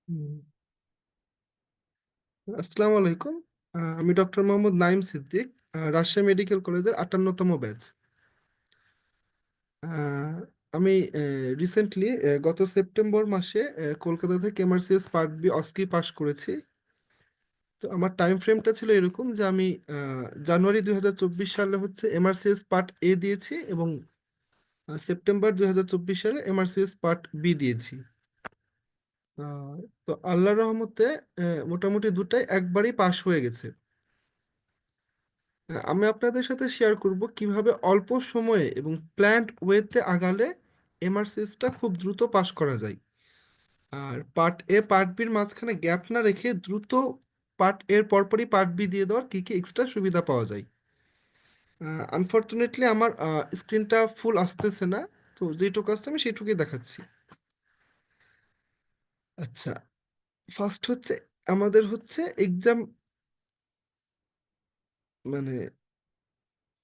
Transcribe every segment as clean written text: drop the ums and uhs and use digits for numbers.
হুম, আসসালামু আলাইকুম। আমি ডক্টর মোহাম্মদ নাইম সিদ্দিক, রাজশাহী মেডিকেল কলেজের 58তম ব্যাচ। আহ, আমি রিসেন্টলি গত সেপ্টেম্বর মাসে কলকাতা থেকে এমআরসিএস পার্ট বি অস্কি পাস করেছি। তো আমার টাইম ফ্রেমটা ছিল এরকম যে আমি জানুয়ারি 2024 সালে হচ্ছে এমআরসিএস পার্ট এ দিয়েছি এবং সেপ্টেম্বর 2024 সালে এমআরসিএস পার্ট বি দিয়েছি। আহ, তো আল্লাহর রহমতে মোটামুটি দুটাই একবারই পাস হয়ে গেছে। আমি আপনাদের সাথে শেয়ার করব কিভাবে অল্প সময়ে এবং প্ল্যান্ড ওয়েতে আগালে এমআরসিএসটা খুব দ্রুত পাস করা যায়। আর পার্ট এ পার্ট বির মাঝখানে গ্যাপ না রেখে দ্রুত পার্ট এর পরপরই পার্ট বি দিয়ে দেওয়ার কি কি এক্সট্রা সুবিধা পাওয়া যায়। আনফর্চুনেটলি আমার স্ক্রিনটা ফুল আসতেছে না, তো যেটুকু আসছে আমি সেটুকুই দেখাচ্ছি। আচ্ছা, ফার্স্ট হচ্ছে আমাদের হচ্ছে এক্সাম, মানে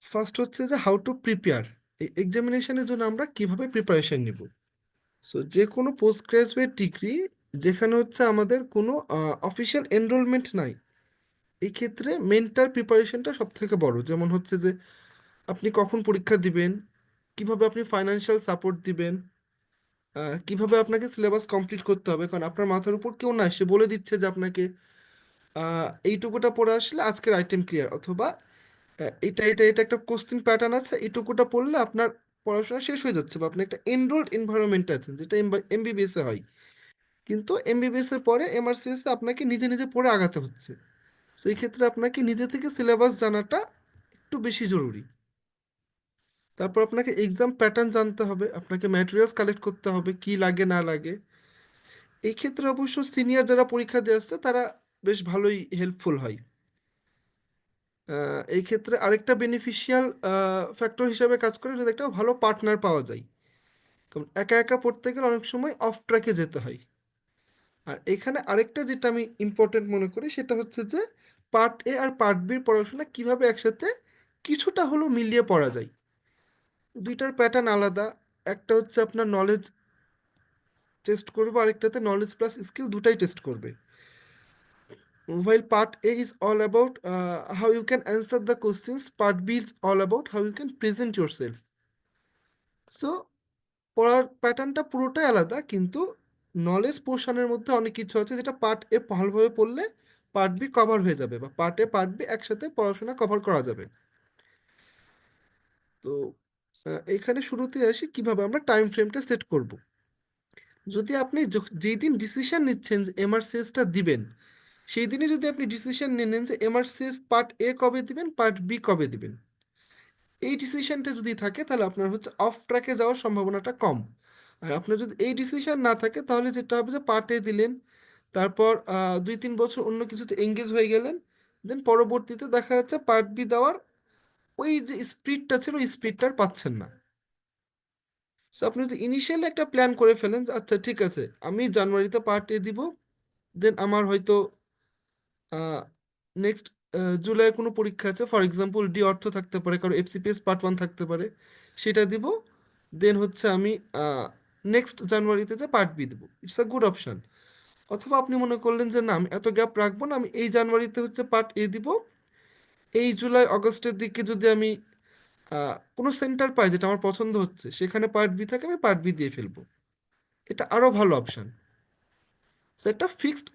ফার্স্ট হচ্ছে যে হাউ টু প্রিপেয়ার এই এক্সামিনেশনের জন্য আমরা কিভাবে প্রিপারেশন নিব। সো যে কোনো পোস্ট গ্রাজুয়েট ডিগ্রি যেখানে হচ্ছে আমাদের কোনো অফিসিয়াল এনরোলমেন্ট নাই, এই ক্ষেত্রে মেন্টাল প্রিপারেশনটা সব থেকে বড়। যেমন হচ্ছে যে আপনি কখন পরীক্ষা দিবেন, কিভাবে আপনি ফাইনান্সিয়াল সাপোর্ট দিবেন, কিভাবে আপনাকে সিলেবাস কমপ্লিট করতে হবে, কারণ আপনার মাথার উপর কেউ না সে বলে দিচ্ছে যে আপনাকে এইটুকুটা পড়ে আসলে আজকের আইটেম ক্লিয়ার, অথবা এটা এটা এটা একটা কোশ্চেন প্যাটার্ন আছে, এইটুকুটা পড়লে আপনার পড়াশোনা শেষ হয়ে যাচ্ছে, বা আপনি একটা এনরোলড এনভায়রনমেন্টে আছেন, যেটা এমবিবিএস এ হয়। কিন্তু এমবিবিএস এর পরে এমআরসিএস এ আপনাকে নিজে নিজে পড়ে আগাতে হচ্ছে। তো এই ক্ষেত্রে আপনাকে নিজে থেকে সিলেবাস জানাটা একটু বেশি জরুরি। তারপর আপনাকে এক্সাম প্যাটার্ন জানতে হবে, আপনাকে ম্যাটেরিয়ালস কালেক্ট করতে হবে কি লাগে না লাগে। এই ক্ষেত্রে অবশ্য সিনিয়র যারা পরীক্ষা দিয়ে আসছে তারা বেশ ভালোই হেল্পফুল হয়। এই ক্ষেত্রে আরেকটা বেনিফিশিয়াল ফ্যাক্টর হিসাবে কাজ করে যদি একটা ভালো পার্টনার পাওয়া যায়। কারণ একা একা পড়তে গেলে অনেক সময় অফ ট্র্যাকে যেতে হয়। আর এখানে আরেকটা যেটা আমি ইম্পর্টেন্ট মনে করি সেটা হচ্ছে যে পার্ট এ আর পার্ট বির পড়াশোনা কিভাবে একসাথে কিছুটা হলেও মিলিয়ে পড়া যায়। দুইটার প্যাটার্ন আলাদা। একটা হচ্ছে আপনার নলেজ টেস্ট করবে, আরেকটাতে নলেজ প্লাস স্কিল দুটাই টেস্ট করবে। While part A is all about how you can answer the questions, part B is all about how you can present yourself. So পড়ার প্যাটার্নটা পুরোটাই আলাদা, কিন্তু নলেজ পোর্শনের মধ্যে অনেক কিছু আছে যেটা পার্ট এ ভালোভাবে পড়লে পার্ট বি কভার হয়ে যাবে, বা পার্ট এ পার্ট বি একসাথে পড়াশোনা কভার করা যাবে। তো এখানে শুরুতে আসি কিভাবে আমরা টাইম ফ্রেমটা সেট করব। যদি আপনি যেই দিন ডিসিশন নিচ্ছেন যে এমআরসিএসটা দিবেন, সেই দিনই যদি আপনি ডিসিশন নিয়ে নেন যে এমআরসিএস পার্ট এ কবে দিবেন, পার্ট বি কবে দিবেন, এই ডিসিশনটা যদি থাকে তাহলে আপনার হচ্ছে অফ ট্র্যাকে যাওয়ার সম্ভাবনাটা কম। আর আপনার যদি এই ডিসিশন না থাকে তাহলে যেটা হবে যে পার্ট এ দিলেন, তারপর 2-3 বছর অন্য কিছুতে এঙ্গেজ হয়ে গেলেন, দেন পরবর্তীতে দেখা যাচ্ছে পার্ট বি দেওয়ার ওই যে স্পিডটা ছিল ওই স্পিডটা আর পাচ্ছেন না। সো আপনি যদি ইনিশিয়ালি একটা প্ল্যান করে ফেলেন যে আচ্ছা ঠিক আছে আমি জানুয়ারিতে পার্ট এ দিব, দেন আমার হয়তো নেক্সট জুলাই কোনো পরীক্ষা আছে, ফর এক্সাম্পল ডি অর্থ থাকতে পারে, কারো এফসিপিএস পার্ট ওয়ান থাকতে পারে, সেটা দিব। দেন হচ্ছে আমি নেক্সট জানুয়ারিতে যে পার্ট বি দেবো, ইটস আ গুড অপশন। অথবা আপনি মনে করলেন যে না আমি এত গ্যাপ রাখবো না, আমি এই জানুয়ারিতে হচ্ছে পার্ট এ দিব, এই জুলাই আগস্টের দিকে যদি আমি কোনো সেন্টার পাই যেটা আমার পছন্দ হচ্ছে সেখানে পার্ট বি থাকে, আমি পার্ট বি দিয়ে ফেলবো। এটা আরও ভালো অপশন। তো একটা ফিক্সড,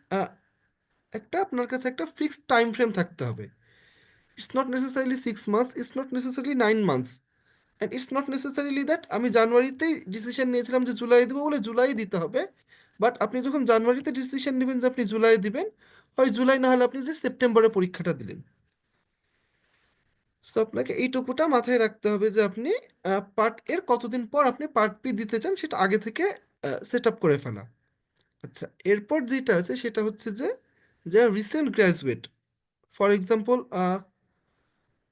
একটা আপনার কাছে একটা ফিক্সড টাইম ফ্রেম থাকতে হবে। It's not necessarily 6 months, it's not necessarily 9 months, and it's not necessarily that আমি জানুয়ারিতেই ডিসিশন নিয়েছিলাম যে জুলাই দেবো বলে জুলাই দিতে হবে। বাট আপনি যখন জানুয়ারিতে ডিসিশন নেবেন যে আপনি জুলাই দিবেন, হয় জুলাই না হলে আপনি যে সেপ্টেম্বরে পরীক্ষাটা দিলেন। সো আপনাকে এইটুকুটা মাথায় রাখতে হবে যে আপনি পার্ট এর কতদিন পর আপনি পার্ট বি দিতে চান সেটা আগে থেকে সেট আপ করে ফেলা। আচ্ছা, এরপর যেটা আছে সেটা হচ্ছে যে যারা recent graduate, for example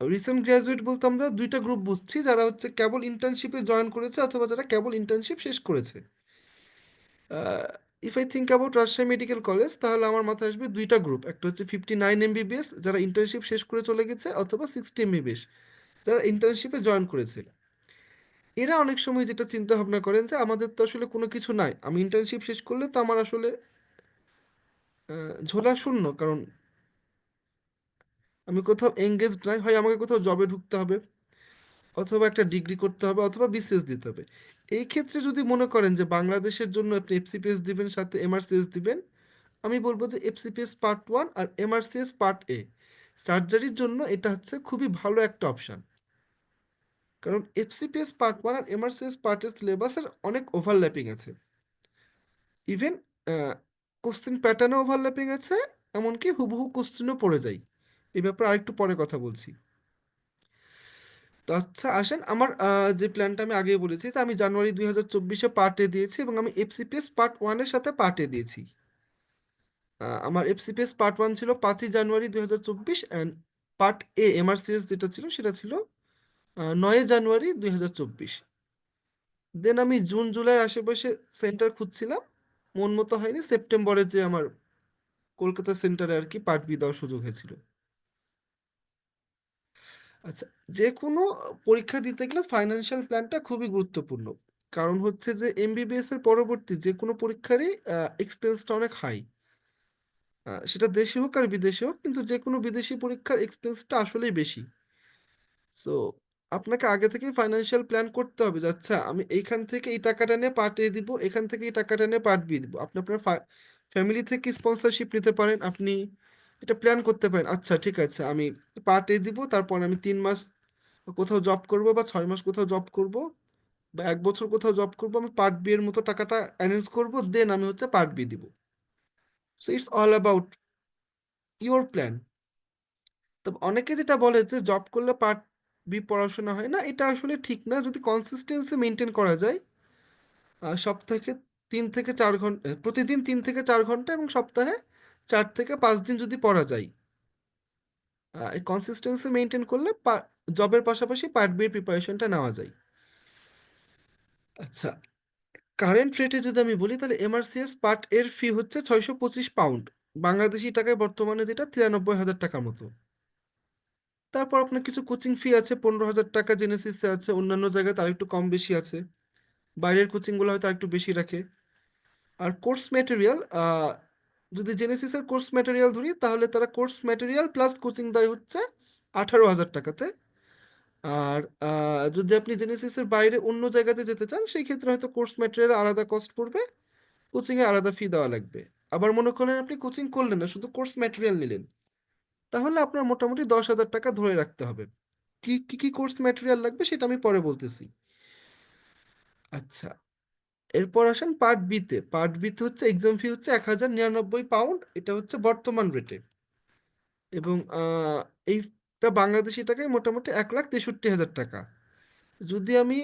recent graduate বলতে আমরা দুইটা গ্রুপ বুঝছি, যারা হচ্ছে কেবল ইন্টার্নশিপে জয়েন করেছে অথবা যারা কেবল ইন্টার্নশিপ শেষ করেছে। If I think about Rajshahi medical college, তাহলে আমার মাথায় আসবে দুইটা গ্রুপ, একটা হচ্ছে 59 এমবিবিএস যারা ইন্টার্নশিপ শেষ করে চলে গেছে, অথবা 60 এমবিবিএস যারা ইন্টার্নশিপে জয়েন করেছে। এরা অনেক সময় যেটা চিন্তা ভাবনা করেন যে আমাদের তো আসলে কোনো কিছু নাই, আমি ইন্টার্নশিপ শেষ করলে তো আমার আসলে ঝোলা শূন্য, কারণ আমি কোথাও এঙ্গেজড নাই, হয় আমাকে কোথাও জবে ঢুকতে হবে, অথবা একটা ডিগ্রি করতে হবে, অথবা বিসিএস দিতে হবে। এই ক্ষেত্রে যদি মনে করেন যে বাংলাদেশের জন্য আপনি এফসিপিএস দিবেন, সাথে এমআরসিএস দিবেন, আমি বলবো যে এফসিপিএস পার্ট 1 আর এমআরসিএস পার্ট এ, সার্জারির জন্য এটা হচ্ছে খুবই ভালো একটা অপশান। কারণ এফসিপিএস পার্ট 1 আর এমআরসিএস পার্ট এর সিলেবাসের অনেক ওভারল্যাপিং আছে। ইভেন কোশ্চেন প্যাটার্নও ওভারল্যাপিং আছে, এমনকি হুবহু কোশ্চেনও পড়ে যায়। এই ব্যাপারে আরেকটু পরে কথা বলছি। তো আচ্ছা আসেন, আমার যে প্ল্যানটা আমি আগেই বলেছি, যে আমি জানুয়ারি 2024-এ পার্ট এ দিয়েছি, এবং আমি এফসিপিএস পার্ট 1-এর সাথে পার্ট এ দিয়েছি। আমার এফসিপিএস পার্ট 1 ছিল 5ই জানুয়ারি 2024, অ্যান্ড পার্ট এ এমআরসিএস যেটা ছিল সেটা ছিল 9ই জানুয়ারি 2024। দেন আমি জুন জুলাইয়ের আশেপাশে সেন্টার খুঁজছিলাম, মন মতো হয়নি, সেপ্টেম্বরে যে আমার কলকাতা সেন্টারে আর কি পার্ট বি দেওয়ার সুযোগ হয়েছিল। আচ্ছা, যে কোনো পরীক্ষা দিতে গেলে ফাইন্যান্সিয়াল প্ল্যানটা খুবই গুরুত্বপূর্ণ। কারণ হচ্ছে যে এমবিবিএস এর পরবর্তী যে কোনো পরীক্ষারই এক্সপেন্সটা অনেক হাই। সেটা দেশে হোক আর বিদেশে হোক, কিন্তু যে কোনো বিদেশি পরীক্ষার এক্সপেন্সটা আসলেই বেশি। সো আপনাকে আগে থেকে ফাইন্যান্সিয়াল প্ল্যান করতে হবে যে আচ্ছা আমি এইখান থেকে এই টাকাটা নিয়ে পার্ট এ দিব, এখান থেকে এই টাকাটা নিয়ে পার্ট বি দিব। আপনি আপনার ফ্যামিলি থেকে স্পন্সরশিপ নিতে পারেন, আপনি এটা প্ল্যান করতে পারেন। আচ্ছা ঠিক আছে, আমি পার্ট এ দিব, তারপর আমি 3 মাস কোথাও জব করব, বা 6 মাস কোথাও জব করব, বা 1 বছর কোথাও জব করব, আমি পার্ট বি এর মতো টাকাটা অ্যারেঞ্জ করব, দেন আমি হচ্ছে পার্ট বি দিব। So it's all about your plan. তবে অনেকে যেটা বলে যে জব করলে পার্ট বি পড়াশোনা হয় না, এটা আসলে ঠিক না। যদি কনসিস্টেন্সি মেনটেন করা যায়, সপ্তাহে 3 থেকে 4 ঘন্টা, প্রতিদিন 3 থেকে 4 ঘন্টা, এবং সপ্তাহে 4 থেকে 5 দিন যদি পড়া যায়, এই কনসিস্টেন্সি মেনটেন করলে জবের পাশাপাশি পার্ট বি এর প্রিপারেশনটা নেওয়া যায়। আচ্ছা, কারেন্ট রেটে যদি আমি বলি, তাহলে এমআরসিএস পার্ট এর ফি হচ্ছে 625 পাউন্ড, বাংলাদেশি টাকায় বর্তমানে যেটা 93,000 টাকার মতো। তারপর আপনার কিছু কোচিং ফি আছে, 15,000 টাকা জেনেসিসে আছে, অন্যান্য জায়গায় তার একটু কম বেশি আছে, বাইরের কোচিংগুলো হয়তো একটু বেশি রাখে। আর কোর্স ম্যাটেরিয়াল, যদি জেনেসিসের কোর্স ম্যাটেরিয়াল ধরি, তাহলে তারা কোর্স ম্যাটেরিয়াল প্লাস কোচিং দেয় হচ্ছে 18,000 টাকাতে। আর যদি আপনি জেনেসিসের বাইরে অন্য জায়গাতে যেতে চান, সেই ক্ষেত্রে হয়তো কোর্স ম্যাটেরিয়াল আলাদা কস্ট পড়বে, কোচিংয়ে আলাদা ফি দেওয়া লাগবে। আবার মনে করেন আপনি কোচিং করলেন না, শুধু কোর্স ম্যাটেরিয়াল নিলেন, তাহলে আপনার মোটামুটি 10,000 টাকা ধরে রাখতে হবে। কি কি কি কোর্স ম্যাটেরিয়াল লাগবে সেটা আমি পরে বলতেছি। আচ্ছা, এরপর আসেন পার্ট বিতে। পার্ট বিতে হচ্ছে এক্সাম ফি হচ্ছে 1,099 পাউন্ড, এটা হচ্ছে বর্তমান রেটে। এবং এইটা বাংলাদেশি টাকায় মোটামুটি 1,63,000 টাকা। যদি আমি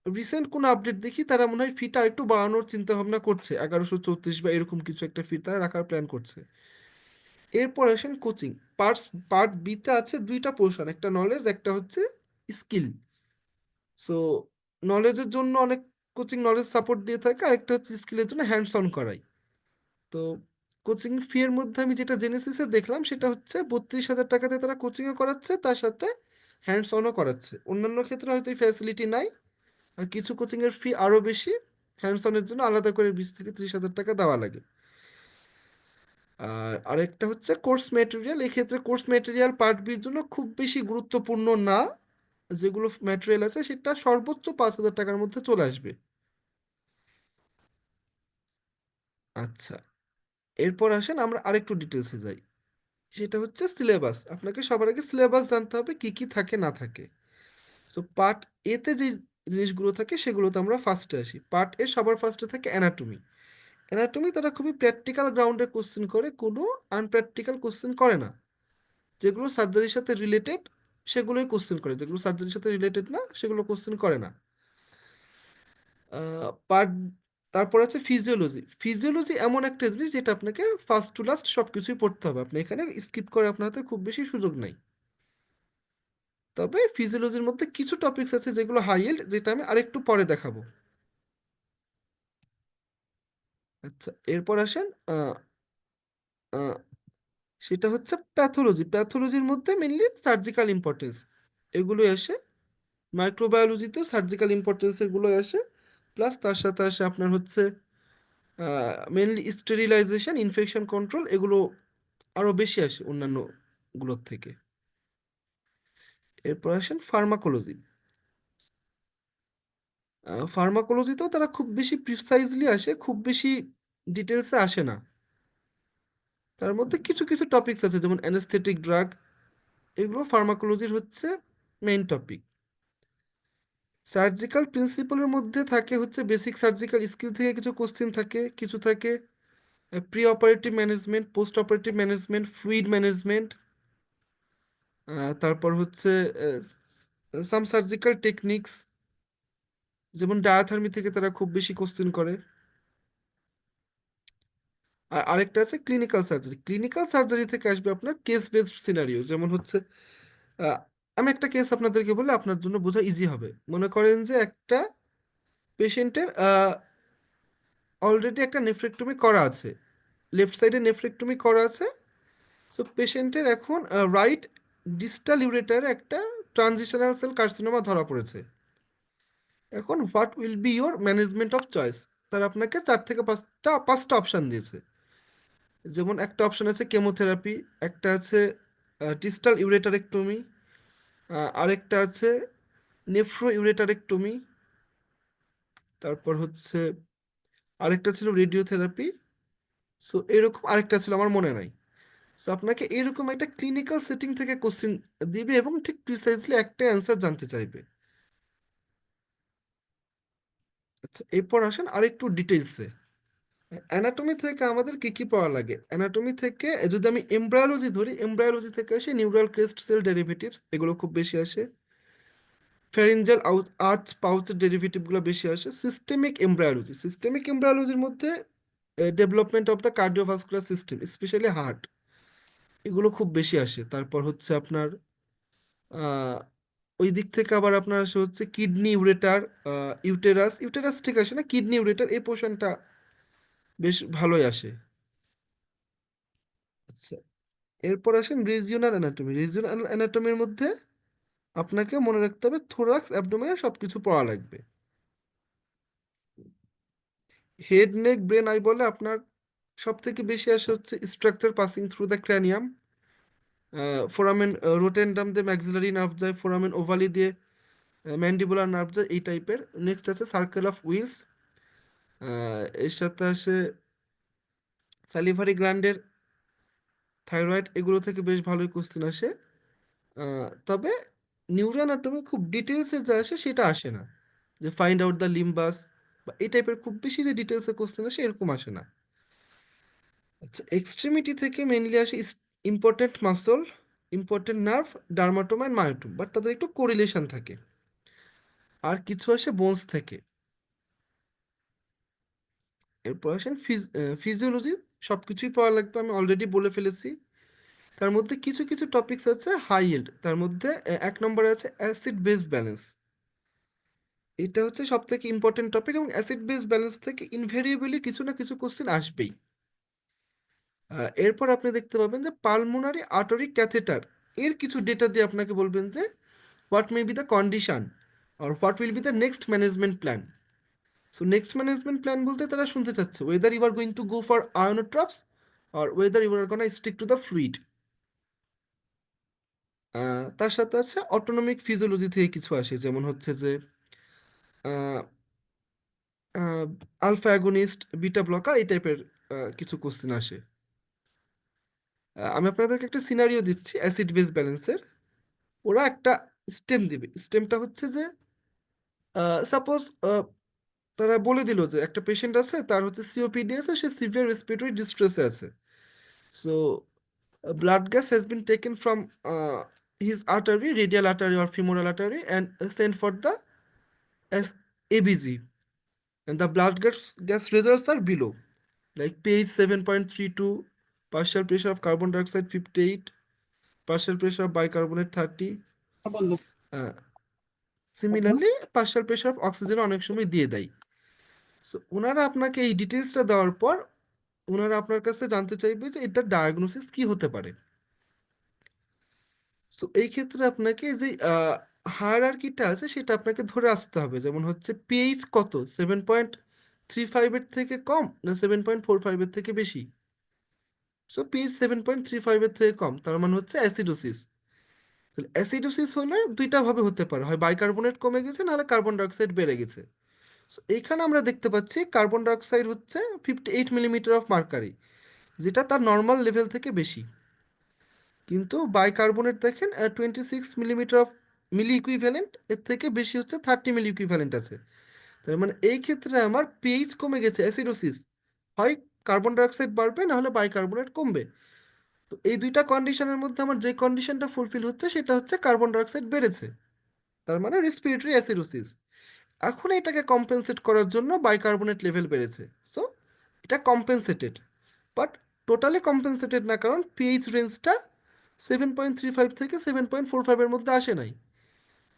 রিসেন্ট কোনো আপডেট দেখি, তারা মনে হয় ফিটা একটু বাড়ানোর চিন্তা ভাবনা করছে, 1134 বা এরকম কিছু একটা ফি তারা রাখার প্ল্যান করছে। এরপর আসেন কোচিং। পার্টস পার্ট বিতে আছে দুইটা পোর্শন, একটা নলেজ, একটা হচ্ছে স্কিল। সো নলেজের জন্য অনেক কোচিং নলেজ সাপোর্ট দিয়ে থাকে, আরেকটা হচ্ছে স্কিলের জন্য হ্যান্ডস অন করাই। তো কোচিং ফি এর মধ্যে আমি যেটা জেনেসিসে দেখলাম, সেটা হচ্ছে 32,000 টাকাতে তারা কোচিংও করাচ্ছে, তার সাথে হ্যান্ডস অনও করাচ্ছে। অন্যান্য ক্ষেত্রে হয়তো এই ফ্যাসিলিটি নাই, আর কিছু কোচিংয়ের ফি আরও বেশি, হ্যান্ডস অনের জন্য আলাদা করে 20 থেকে 30,000 টাকা দেওয়া লাগে। আর আরেকটা হচ্ছে কোর্স ম্যাটেরিয়াল। এক্ষেত্রে কোর্স ম্যাটেরিয়াল পার্ট বির জন্য খুব বেশি গুরুত্বপূর্ণ না, যেগুলো ম্যাটেরিয়াল আছে সেটা সর্বোচ্চ 5,000 টাকার মধ্যে চলে আসবে। আচ্ছা, এরপর আসেন আমরা আরেকটু ডিটেলসে যাই। সেটা হচ্ছে সিলেবাস। আপনাকে সবার আগে সিলেবাস জানতে হবে কি কি থাকে না থাকে। সো পার্ট এতে যে জিনিসগুলো থাকে সেগুলোতে আমরা ফার্স্টে আসি। পার্ট এ সবার ফার্স্টে থাকে অ্যানাটমি। অ্যানাটমি তারা খুবই প্র্যাকটিক্যাল গ্রাউন্ডে কোশ্চেন করে, কোনো আনপ্র্যাকটিক্যাল কোশ্চেন করে না। যেগুলো সার্জারির সাথে রিলেটেড সেগুলোই কোশ্চেন করে, যেগুলো সার্জারির সাথে রিলেটেড না সেগুলো কোশ্চেন করে না। পার্ট তারপর আছে ফিজিওলজি। ফিজিওলজি এমন একটা জিনিস যেটা আপনাকে ফার্স্ট টু লাস্ট সব কিছুই পড়তে হবে, আপনি এখানে স্কিপ করে আপনার হাতে খুব বেশি সুযোগ নাই। তবে ফিজিওলজির মধ্যে কিছু টপিকস আছে যেগুলো হাই yield, যেটা আমি আরেকটু পরে দেখাবো। আচ্ছা, এরপর আসেন আহ, সেটা হচ্ছে প্যাথোলজি। প্যাথোলজির মধ্যে মেনলি সার্জিক্যাল ইম্পর্টেন্স এগুলো আসে, মাইক্রোবায়োলজিতেও সার্জিক্যাল ইম্পর্টেন্স এগুলো আসে, প্লাস তার সাথে আসে আপনার হচ্ছে মেনলি স্টেরিলাইজেশন, ইনফেকশন কন্ট্রোল, এগুলো আরও বেশি আসে অন্যান্য গুলোর থেকে। এরপর আসেন ফার্মাকোলজি। ফার্মাকোলজিতেও তারা খুব বেশি প্রিসাইজলি আসে, খুব বেশি ডিটেলসে আসে না। তার মধ্যে কিছু কিছু টপিকস আছে, যেমন অ্যানেস্থেটিক ড্রাগ, এগুলো ফার্মাকোলজির হচ্ছে মেইন টপিক। সার্জিক্যাল প্রিন্সিপালের মধ্যে থাকে হচ্ছে বেসিক সার্জিক্যাল স্কিল থেকে কিছু কোশ্চেন থাকে, কিছু থাকে pre operative management, post operative management, fluid management, তারপর হচ্ছে সাম সার্জিক্যাল টেকনিক্স, যেমন ডায়াথার্মি থেকে তারা খুব বেশি কোশ্চেন করে। আর আরেকটা আছে ক্লিনিক্যাল সার্জারি। ক্লিনিক্যাল সার্জারি থেকে আসবে আপনার কেস বেসড সিনারিও, যেমন হচ্ছে আহ, আমি একটা কেস আপনাদেরকে বলে আপনার জন্য বোঝা ইজি হবে। মনে করেন যে একটা পেশেন্টের অলরেডি একটা নেফ্রেক্টমি করা আছে, লেফট সাইডে নেফ্রেক্টমি করা আছে। সো পেশেন্টের এখন রাইট ডিস্টাল ইউরেটারে একটা ট্রানজিশনাল সেল কার্সিনোমা ধরা পড়েছে। এখন what will B your management of choice? তার আপনাকে 4 থেকে 5টা অপশান দিয়েছে। যেমন একটা অপশান আছে কেমোথেরাপি, একটা আছে ডিস্টাল ইউরেটারেক্টমি, আরেকটা আছে নেফ্রো ইউরেটারেক্টমি, তারপর হচ্ছে আরেকটা ছিল রেডিওথেরাপি। সো এরকম আরেকটা ছিল, আমার মনে নাই। সো আপনাকে এরকম একটা ক্লিনিক্যাল সেটিং থেকে কোশ্চেন দিবে এবং ঠিক প্রিসাইজলি একটা অ্যান্সার জানতে চাইবে। আচ্ছা, এরপর আসেন আরেকটু ডিটেলসে। অ্যানাটমি থেকে আমাদের কি কি পাওয়া লাগে? অ্যানাটমি থেকে যদি আমি এমব্রায়োলজি ধরি, এমব্রায়োলজি থেকে আসে নিউরাল ক্রেস্ট সেল ডেরিভেটিভস, এগুলো খুব বেশি আসে। ফ্যারিঞ্জাল আর্চ পাউচের ডেরিভেটিভগুলো বেশি আসে। সিস্টেমিক এমব্রায়োলজি, সিস্টেমিক এমব্রায়োলজির মধ্যে development of the cardiovascular system, specially heart, এগুলো খুব বেশি আসে। তারপর হচ্ছে আপনার আহ, ওই দিক থেকে আবার আপনার আসে হচ্ছে কিডনি ইউরেটার, ইউটেরাস, ইউটেরাস ঠিক আসে না, কিডনি ইউরেটার এই পোর্শনটা বেশ ভালোই আসে। আচ্ছা, এরপর আসেন রিজিওনাল অ্যানাটমি। রিজিওনাল অ্যানাটমির মধ্যে আপনাকে মনে রাখতে হবে থোরাক্স অ্যাবডোমেনে সব কিছু পাওয়া লাগবে। হেড নেক ব্রেন আই বলে আপনার সব থেকে বেশি আসে হচ্ছে structure passing through the cranium, foramen rotundum দিয়ে ম্যাক্সিলারি নার্ভ যায়, ফোরামেন ওভালি দিয়ে ম্যান্ডিবুলার নার্ভ যায়, এই টাইপের। নেক্সট আছে সার্কেল অফ উইলস, এর সাথে আসে স্যালিভারি গ্ল্যান্ডের, থাইরয়েড, এগুলো থেকে বেশ ভালোই কোশ্চেন আসে। তবে নিউরো অ্যানাটমি খুব ডিটেলসে যা আসে সেটা আসে না, যে ফাইন্ড আউট দ্য লিম্বাস বা এই টাইপের খুব বেশি যে ডিটেলসে কোশ্চেন আসে এরকম আসে না। আচ্ছা, এক্সট্রিমিটি থেকে মেনলি আসে important muscle, important nerve, dermatome and myotome, but তাদের একটু কোরিলেশন থাকে। আর কিছু আসে বোনস থেকে। এরপর আসেন ফিজিওলজি, সব কিছুই পাওয়া লাগবে, আমি অলরেডি বলে ফেলেছি। তার মধ্যে কিছু কিছু টপিকস আছে হাই ইল্ড, তার মধ্যে 1 নম্বরে আছে অ্যাসিড বেস ব্যালেন্স। এটা হচ্ছে সব থেকে ইম্পর্টেন্ট টপিক, এবং অ্যাসিড বেস ব্যালেন্স থেকে ইনভেরিয়েবলি কিছু না কিছু কোশ্চেন আসবেই। এরপর আপনি দেখতে পাবেন যে পালমোনারি আর্টারি ক্যাথেটার, এর কিছু ডেটা দিয়ে আপনাকে বলবেন যে what may be the condition আর what will be the next management plan. So next management plan বলতে তারা শুনতে চাচ্ছে whether you are going to go for inotropes আর whether you are gonna stick to the fluid. তার সাথে আছে autonomic physiology থেকে কিছু আসে, যেমন হচ্ছে যে আলফা অ্যাগোনিস্ট, বিটা ব্লকার, এই টাইপের কিছু কোশ্চেন আসে। আমি আপনাদেরকে একটা সিনারিও দিচ্ছি অ্যাসিড বেস ব্যালেন্সের। ওরা একটা স্টেম দিবে, স্টেমটা হচ্ছে যে সাপোজ তারা বলে দিল যে একটা পেশেন্ট আছে, তার হচ্ছে সিওপিডি আছে, সে সিভিয়ার রেসপিরেটরি ডিস্ট্রেসে আছে। So blood gas has been taken from his artery, radial artery or femoral artery, and Saint for the ABG, and the blood gas results are below, like pH 7.32, partial pressure of carbon dioxide 58, partial pressure of bicarbonate 30, বন্ধু similarly partial pressure of oxygen অনেক সময় দিয়ে দেয়। So ওনারা আপনাকে এই ডিটেলসটা দেওয়ার পর ওনারা আপনার কাছে জানতে চাইবে যে এটার ডায়াগনোসিস কি হতে পারে। সো এই ক্ষেত্রে আপনাকে যে হায়ারার্কিটা আছে সেটা আপনাকে ধরে আসতে হবে, যেমন হচ্ছে পিএইচ কত, 7.32, 7.35-এর থেকে কম না 7.45-এর থেকে বেশি? সো পিএইচ 7.35-এর থেকে কম, তার মানে হচ্ছে অ্যাসিডোসিস। তাহলে অ্যাসিডোসিস হলে দুইটা ভাবে হতে পারে, হয় বাইকার্বনেট কমে গেছে নাহলে কার্বন ডাইঅক্সাইড বেড়ে গেছে। So, এইখানে আমরা দেখতে পাচ্ছি কার্বন ডাইঅক্সাইড হচ্ছে 58 মিলিমিটার অফ মার্কারি, যেটা তার নর্মাল লেভেল থেকে বেশি। কিন্তু বাইকার্বনেট দেখেন 26 মিলিমিটার অফ মিলি ইকুইভ্যালেন্ট, এর থেকে বেশি হচ্ছে 30 মিলি ইকুইভ্যালেন্ট আছে। তার মানে এই ক্ষেত্রে আমার পিএইচ কমে গেছে, অ্যাসিডোসিস, হয় কার্বন ডাইঅক্সাইড বাড়বে না হলে বাইকার্বনেট কমবে। তো এই দুইটা কন্ডিশনের মধ্যে আমার যে কন্ডিশনটা ফুলফিল হচ্ছে সেটা হচ্ছে কার্বন ডাইঅক্সাইড বেড়েছে, তার মানে রেসপিরেটরি অ্যাসিডোসিস। এখন এটাকে কম্পেনসেট করার জন্য বাইকার্বনেট লেভেল বেড়েছে। সো এটা কম্পেনসেটেড, বাট টোটালি কম্পেনসেটেড না, কারণ পিএইচ রেঞ্জটা 7.35 থেকে 7.45-এর মধ্যে আসে নাই।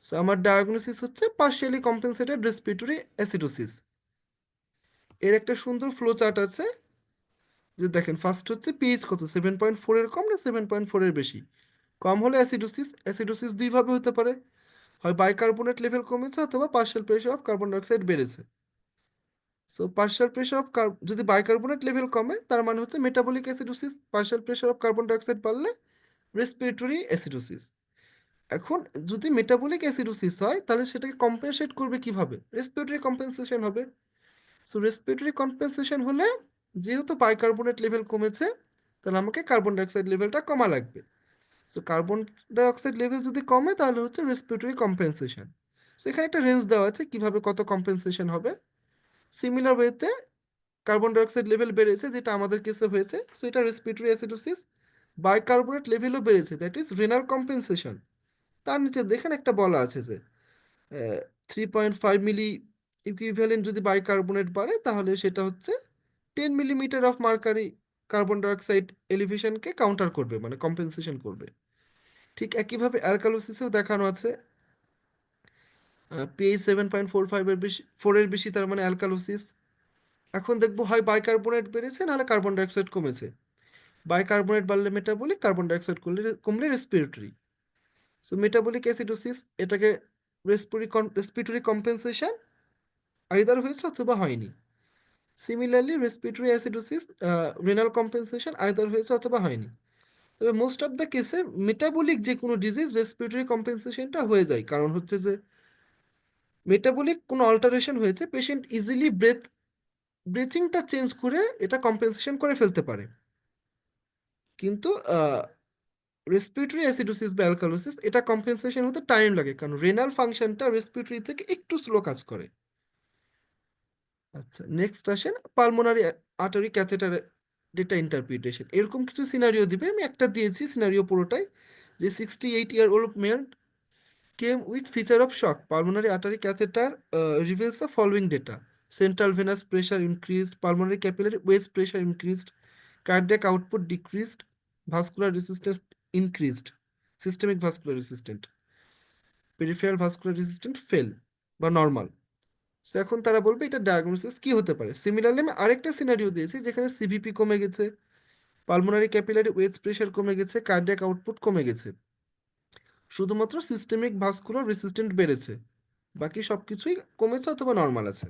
সো আমার ডায়াগনোসিস হচ্ছে পার্শিয়ালি কম্পেনসেটেড রেসপিরেটরি অ্যাসিডোসিস। এর একটা সুন্দর ফ্লো চার্ট আছে, যে দেখেন ফার্স্ট হচ্ছে পিএইচ কত, 7.4-এর কম না 7.4-এর বেশি। কম হলে অ্যাসিডোসিস। অ্যাসিডোসিস দুইভাবে হতে পারে, হয় বাইকার্বনেট লেভেল কমেছে অথবা partial pressure of carbon dioxide বেড়েছে। সো পার্শিয়াল প্রেশার অফ যদি বাইকার্বনেট লেভেল কমে তার মানে হচ্ছে metabolic acidosis, partial pressure of carbon dioxide বাড়লে রেসপিরেটরি অ্যাসিডোসিস। এখন যদি মেটাবলিক অ্যাসিডোসিস হয় তাহলে সেটাকে কম্পেনসেট করবে কিভাবে? রেসপিরেটরি কম্পেনসেশন হবে। সো রেসপিরেটরি কম্পেনসেশন হলে, যেহেতু বাইকার্বনেট লেভেল কমেছে, তাহলে আমাকে কার্বন ডাইঅক্সাইড লেভেলটা কমা লাগবে। সো কার্বন ডাইঅক্সাইড লেভেল যদি কমে তাহলে হচ্ছে রেসপিরেটরি কম্পেনসেশন। সো এখানে একটা রেঞ্জ দেওয়া আছে কিভাবে কত কম্পেনসেশন হবে। সিমিলার ওয়েতে কার্বন ডাইঅক্সাইড লেভেল বেড়েছে, যেটা আমাদের কেসে হয়েছে, সো এটা রেসপিরেটরি অ্যাসিডোসিস। বাইকার্বনেট লেভেলও বেড়েছে, দ্যাট ইজ রেনাল কম্পেনসেশন। তার নিচে দেখেন একটা বলা আছে যে 3.5 মিলি ইকুইভ্যালেন্ট যদি বাইকার্বনেট বাড়ে তাহলে সেটা হচ্ছে 10 millimetre of mercury carbon dioxide এলিভেশনকে কাউন্টার করবে, মানে কম্পেনসেশন করবে। ঠিক একইভাবে অ্যালকালোসিসেও দেখানো আছে, পিএইচ 7.45-এর বেশি, 4-এর বেশি, তার মানে অ্যালকালোসিস। এখন দেখবো হয় বাইকার্বনেট বেড়েছে নাহলে কার্বন ডাইঅক্সাইড কমেছে। বাইকার্বনেট বাড়লে মেটাবলিক, কার্বন ডাইঅক্সাইড কমলে রেসপিরেটরি। সো মেটাবলিক অ্যাসিডোসিস, এটাকে রেসপিরেটরি কম্পেনসেশন আইদার হয়েছে অথবা হয়নি। Similarly respiratory acidosis, renal compensation either হয়েছে অথবা হয়নি। তবে মোস্ট অফ দ্য কেসে মেটাবলিক যে কোনো ডিজিজ রেসপিরেটরি কম্পেনসেশনটা হয়ে যায়, কারণ হচ্ছে যে মেটাবলিক কোনো অল্টারেশন হয়েছে, পেশেন্ট ইজিলি ব্রেথিংটা চেঞ্জ করে এটা কম্পেনসেশন করে ফেলতে পারে। কিন্তু রেসপিরেটরি অ্যাসিডোসিস বা অ্যালকালোসিস, এটা কম্পেনসেশন হতে টাইম লাগে, কারণ রেনাল ফাংশনটা রেসপিরেটরি থেকে একটু স্লো কাজ করে। আচ্ছা, নেক্সট আসেন pulmonary artery catheter data interpretation. এরকম কিছু সিনারিও দিবে, আমি একটা দিয়েছি সিনারিও পুরোটাই, যে 68-year-old male came with feature of shock. Pulmonary artery catheter reveals the following data: central venous pressure increased, pulmonary capillary wedge pressure increased, cardiac output decreased, vascular resistance increased, systemic vascular resistant, peripheral vascular resistant fell বা normal. So এখন তারা বলবে এটা diagnosis কি হতে পারে। Similarly আমি আরেকটা সিনারিও দিয়েছি যেখানে সিভিপি কমে গেছে, পালমোনারি ক্যাপিলারি ওয়েজ প্রেশার কমে গেছে, কার্ডিয়াক আউটপুট কমে গেছে, শুধুমাত্র সিস্টেমিক ভাস্কুলার রেসিস্ট্যান্ট বেড়েছে, বাকি সব কিছুই কমেছে অথবা নর্মাল আছে।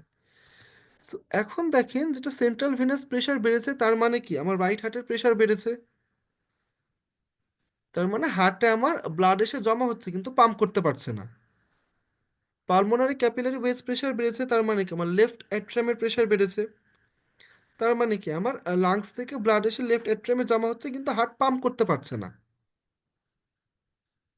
সো এখন দেখেন, যেটা সেন্ট্রাল ভেনাস প্রেশার বেড়েছে তার মানে কি আমার রাইট হার্টের প্রেশার বেড়েছে, তার মানে হার্টে আমার ব্লাড এসে জমা হচ্ছে কিন্তু পাম্প করতে পারছে না। পালমোনারি ক্যাপিলারি ওয়েজ প্রেশার বেড়েছে, তার মানে কি আমার লেফট অ্যাট্রামের প্রেশার বেড়েছে, তার মানে কি আমার লাংস থেকে ব্লাড এসে লেফট অ্যাট্রামে জমা হচ্ছে কিন্তু হার্ট পাম্প করতে পারছে না।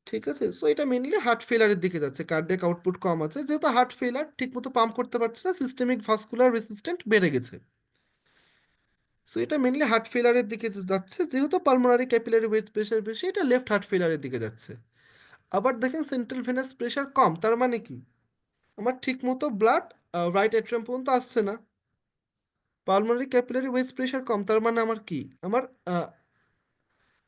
ঠিক আছে, সো এটা মেনলি হার্ট ফেলারের দিকে যাচ্ছে, কার্ডিয়াক আউটপুট কম আছে, যেহেতু হার্ট ফেলার ঠিক মতো পাম্প করতে পারছে না, সিস্টেমিক ভাস্কুলার রেসিস্ট্যান্ট বেড়ে গেছে। সো এটা মেনলি হার্ট ফেলারের দিকে যাচ্ছে, যেহেতু পালমোনারি ক্যাপিলারি ওয়েজ প্রেশার বেশি, এটা লেফট হার্ট ফেলারের দিকে যাচ্ছে। আবার দেখেন সেন্ট্রাল ভেনাস প্রেশার কম, তার মানে কি আমার ঠিক মতো ব্লাড রাইট অ্যাট্রিয়াম পর্যন্ত আসছে না। পালমোনারি ক্যাপিলারি ওয়েজ প্রেশার কম, তার মানে আমার কি আমার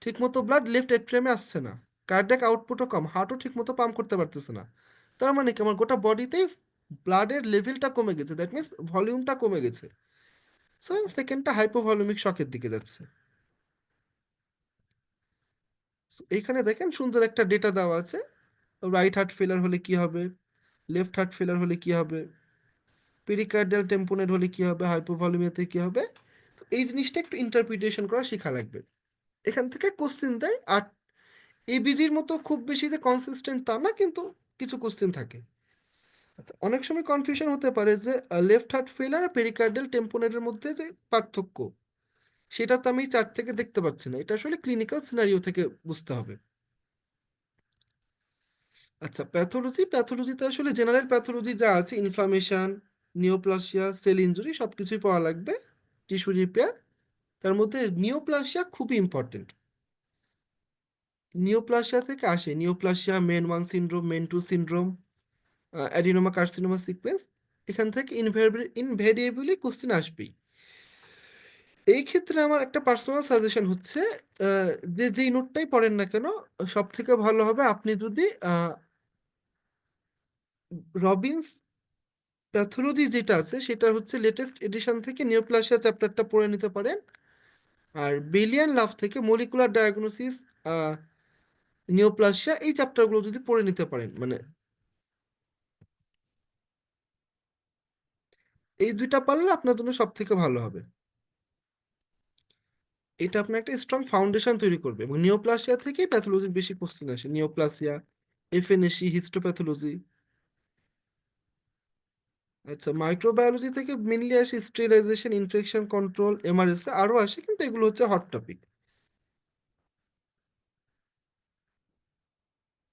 ঠিক মতো ব্লাড লেফট অ্যাট্রিয়ামে আসছে না। কার্ডিয়াক আউটপুটও কম, হার্টও ঠিক মতো পাম্প করতে পারতেছে না। তার মানে কি আমার গোটা বডিতেই ব্লাডের লেভেলটা কমে গেছে, দ্যাট মিনস ভলিউমটা কমে গেছে। সো সেকেন্ডটা হাইপোভলিউমিক শকের দিকে যাচ্ছে। So, এইখানে দেখেন সুন্দর একটা ডেটা দেওয়া আছে, রাইট হার্ট ফেলার হলে কি হবে, লেফট হার্ট ফেলার হলে কি হবে। পেরিকার্ডিয়াল টেম্পোনেট হলে কি হবে, হাইপোভলিউমিয়াতে কি হবে। তো এই জিনিসটা একটু ইন্টারপ্রিটেশন করা শেখা লাগবে। এখান থেকে কোশ্চেন দেয়। আর এবিজির মতো খুব বেশি যে কনসিস্টেন্ট তা না, কিন্তু কিছু কোশ্চেন থাকে। আচ্ছা, অনেক সময় কনফিউশন হতে পারে যে লেফট হার্ট ফেলার আর পেরিকার্ডিয়াল টেম্পোনেটের মধ্যে যে পার্থক্য, সেটা তো আমি চার্ট থেকে দেখতে পাচ্ছি না, এটা আসলে ক্লিনিক্যাল সিনারিও থেকে বুঝতে হবে। আচ্ছা, প্যাথোলজিতে আসলে জেনারেল প্যাথোলজি যা আছে, ইনফ্লামেশন, নিওপ্লাসিয়া, সেল ইনজুরি সবকিছুই পাওয়া লাগবে, টিস্যু রিপেয়ার। তার মধ্যে নিওপ্লাসিয়া খুবই ইম্পর্টেন্ট। নিওপ্লাসিয়া থেকে আসে neoplasia MEN 1 syndrome, MEN 2 syndrome, adenoma carcinoma sequence. এখান থেকে ইনভেরিয়েবলি কোশ্চেন আসবেই। এই ক্ষেত্রে আমার একটা পার্সোনাল সাজেশন হচ্ছে, যে যেই নোটটাই পড়েন না কেন, সব থেকে ভালো হবে আপনি যদি রবিনস প্যাথোলজি যেটা আছে সেটা হচ্ছে লেটেস্ট এডিশন থেকে নিওপ্লাসিয়া চ্যাপ্টারটা পড়ে নিতে পারেন। আর বেলিয়ান লাভ থেকে মলিকুলার ডায়াগনোসিস, নিওপ্লাসিয়া, এই চ্যাপ্টারগুলো যদি পড়ে নিতে পারেন, মানে এই দুইটা পারলে আপনার জন্য সব থেকে ভালো হবে। এটা আপনার একটা স্ট্রং ফাউন্ডেশন তৈরি করবে, এবং নিওপ্লাসিয়া থেকেই প্যাথোলজির বেশি কোশ্চেন আসে, নিওপ্লাসিয়া, এফএনএসি, হিস্টোপ্যাথোলজি। আচ্ছা, মাইক্রোবায়োলজি থেকে মেনলি আসে স্টেরিলাইজেশন, ইনফেকশন কন্ট্রোল, এমআরএসএ, আরও আসে, কিন্তু এগুলো হচ্ছে হট টপিক।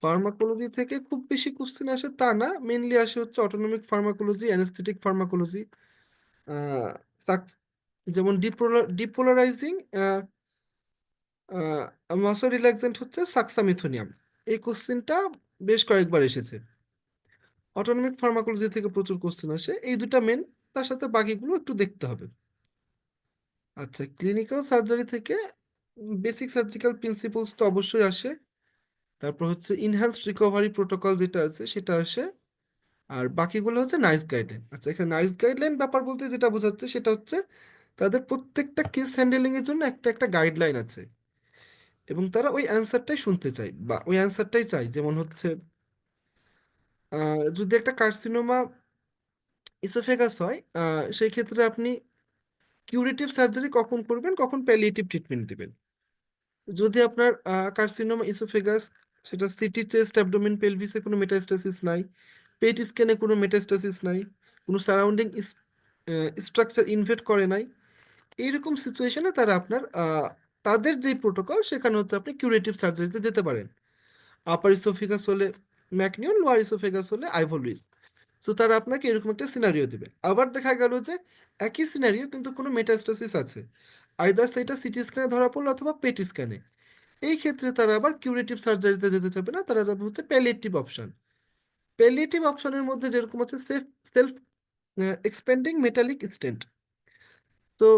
ফার্মাকোলজি থেকে খুব বেশি কোশ্চেন আসে তা না, মেনলি আসে হচ্ছে অটোনমিক ফার্মাকোলজি, অ্যানেস্থেটিক ফার্মাকোলজি, যেমন ডিপোলারাইজিং মাসো রিল্যাক্সেন্ট হচ্ছে সাক্সামিথোনিয়াম। এই কোশ্চেনটা বেশ কয়েকবার এসেছে। অটোনমিক ফার্মাকোলজি থেকে প্রচুর কোশ্চেন আসে, এই দুটা মেন, তার সাথে বাকিগুলো একটু দেখতে হবে। আচ্ছা, ক্লিনিক্যাল সার্জারি থেকে বেসিক সার্জিক্যাল প্রিন্সিপলস তো অবশ্যই আসে। তারপর হচ্ছে ইনহ্যান্সড রিকভারি প্রোটোকল যেটা আছে সেটা আসে। আর বাকিগুলো হচ্ছে নাইস গাইডলাইন। আচ্ছা, এখানে নাইস গাইডলাইন ব্যাপার বলতে যেটা বোঝাচ্ছে সেটা হচ্ছে তাদের প্রত্যেকটা কেস হ্যান্ডেলিং এর জন্য একটা একটা গাইডলাইন আছে, এবং তারা ওই অ্যান্সারটাই শুনতে চায় বা ওই অ্যান্সারটাই চায়। যেমন হচ্ছে যদি একটা কার্সিনোমা ইসোফেগাস হয়, সেই ক্ষেত্রে আপনি কিউরেটিভ সার্জারি কখন করবেন, কখন প্যালিয়েটিভ ট্রিটমেন্ট দিবেন। যদি আপনার কার্সিনোমা ইসোফেগাস, সেটা সিটি, চেস্ট, অ্যাবডোমেন, পেলভিসে কোনো মেটাস্টাসিস নাই, পেট স্ক্যানে কোনো মেটাস্টাসিস নাই, কোনো সারাউন্ডিং স্ট্রাকচার ইনভেট করে নাই, এইরকম সিচুয়েশনে তারা আপনার তাদের যে প্রোটোকল সেখানে হচ্ছে আপনি কিউরেটিভ সার্জারিতে যেতে পারেন। আপার ইসোফেগাস হলে ম্যাকনিয়ন, লোয়ার ইসোফেগাস হলে আইভোলুইস। সো তারা আপনাকে এরকম একটা সিনারিও দেবে। আবার দেখা গেল যে একই সিনারিও কিন্তু কোনো মেটাস্টাসিস আছে, আইদার সেটা সিটি স্ক্যানে ধরা পড়লো অথবা পেট স্ক্যানে। এই ক্ষেত্রে তারা আবার কিউরেটিভ সার্জারিতে যেতে চাবে না, তারা যাবে হচ্ছে প্যালিয়েটিভ অপশন। প্যালিয়েটিভ অপশনের মধ্যে যেরকম হচ্ছে সেলফ এক্সপেন্ডিং মেটালিক স্টেন্ট। তো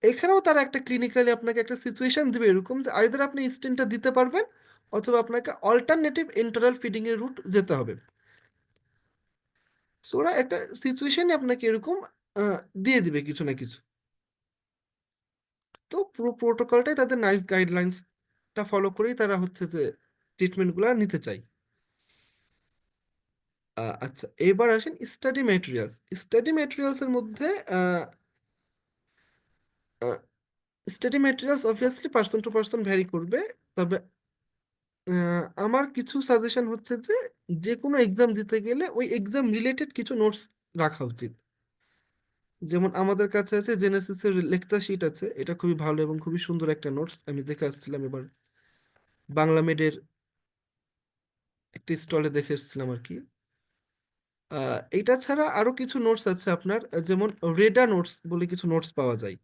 এখানেও তারা একটা ক্লিনিক্যালি আপনাকে একটা সিচুয়েশন দিবে এরকম যে আইদার আপনি স্টেন্টটা দিতে পারবেন, অথবা আপনাকে অল্টারনেটিভ ইন্টারাল ফিডিং এর রুট যেতে হবে। সো ওরা একটা সিচুয়েশনে আপনাকে এরকম দিয়ে দিবে কিছু না কিছু। তো পুরো প্রোটোকলটাই তাদের নাইস গাইডলাইন্সটা ফলো করেই তারা হচ্ছে যে ট্রিটমেন্টগুলো নিতে চায়। আচ্ছা, এবার আসেন স্টাডি ম্যাটেরিয়ালস। স্টাডি ম্যাটেরিয়ালস এর মধ্যে study materials obviously person to person vary করবে। তবে আমার কিছু সাজেশন হচ্ছে যে যে কোনো এক্সাম দিতে গেলে ওই এক্সাম রিলেটেড কিছু নোটস রাখা উচিত। যেমন আমাদের কাছে আছে জেনেসিস এর লেকচার শিট আছে, এটা খুবই ভালো এবং খুবই সুন্দর একটা নোটস, আমি দেখে আসছিলাম এবার বাংলা মেডের একটি স্টলে দেখে এসেছিলাম আর কি। এইটা ছাড়া আরো কিছু নোটস আছে আপনার, যেমন রেডা নোটস বলে কিছু নোটস পাওয়া যায়।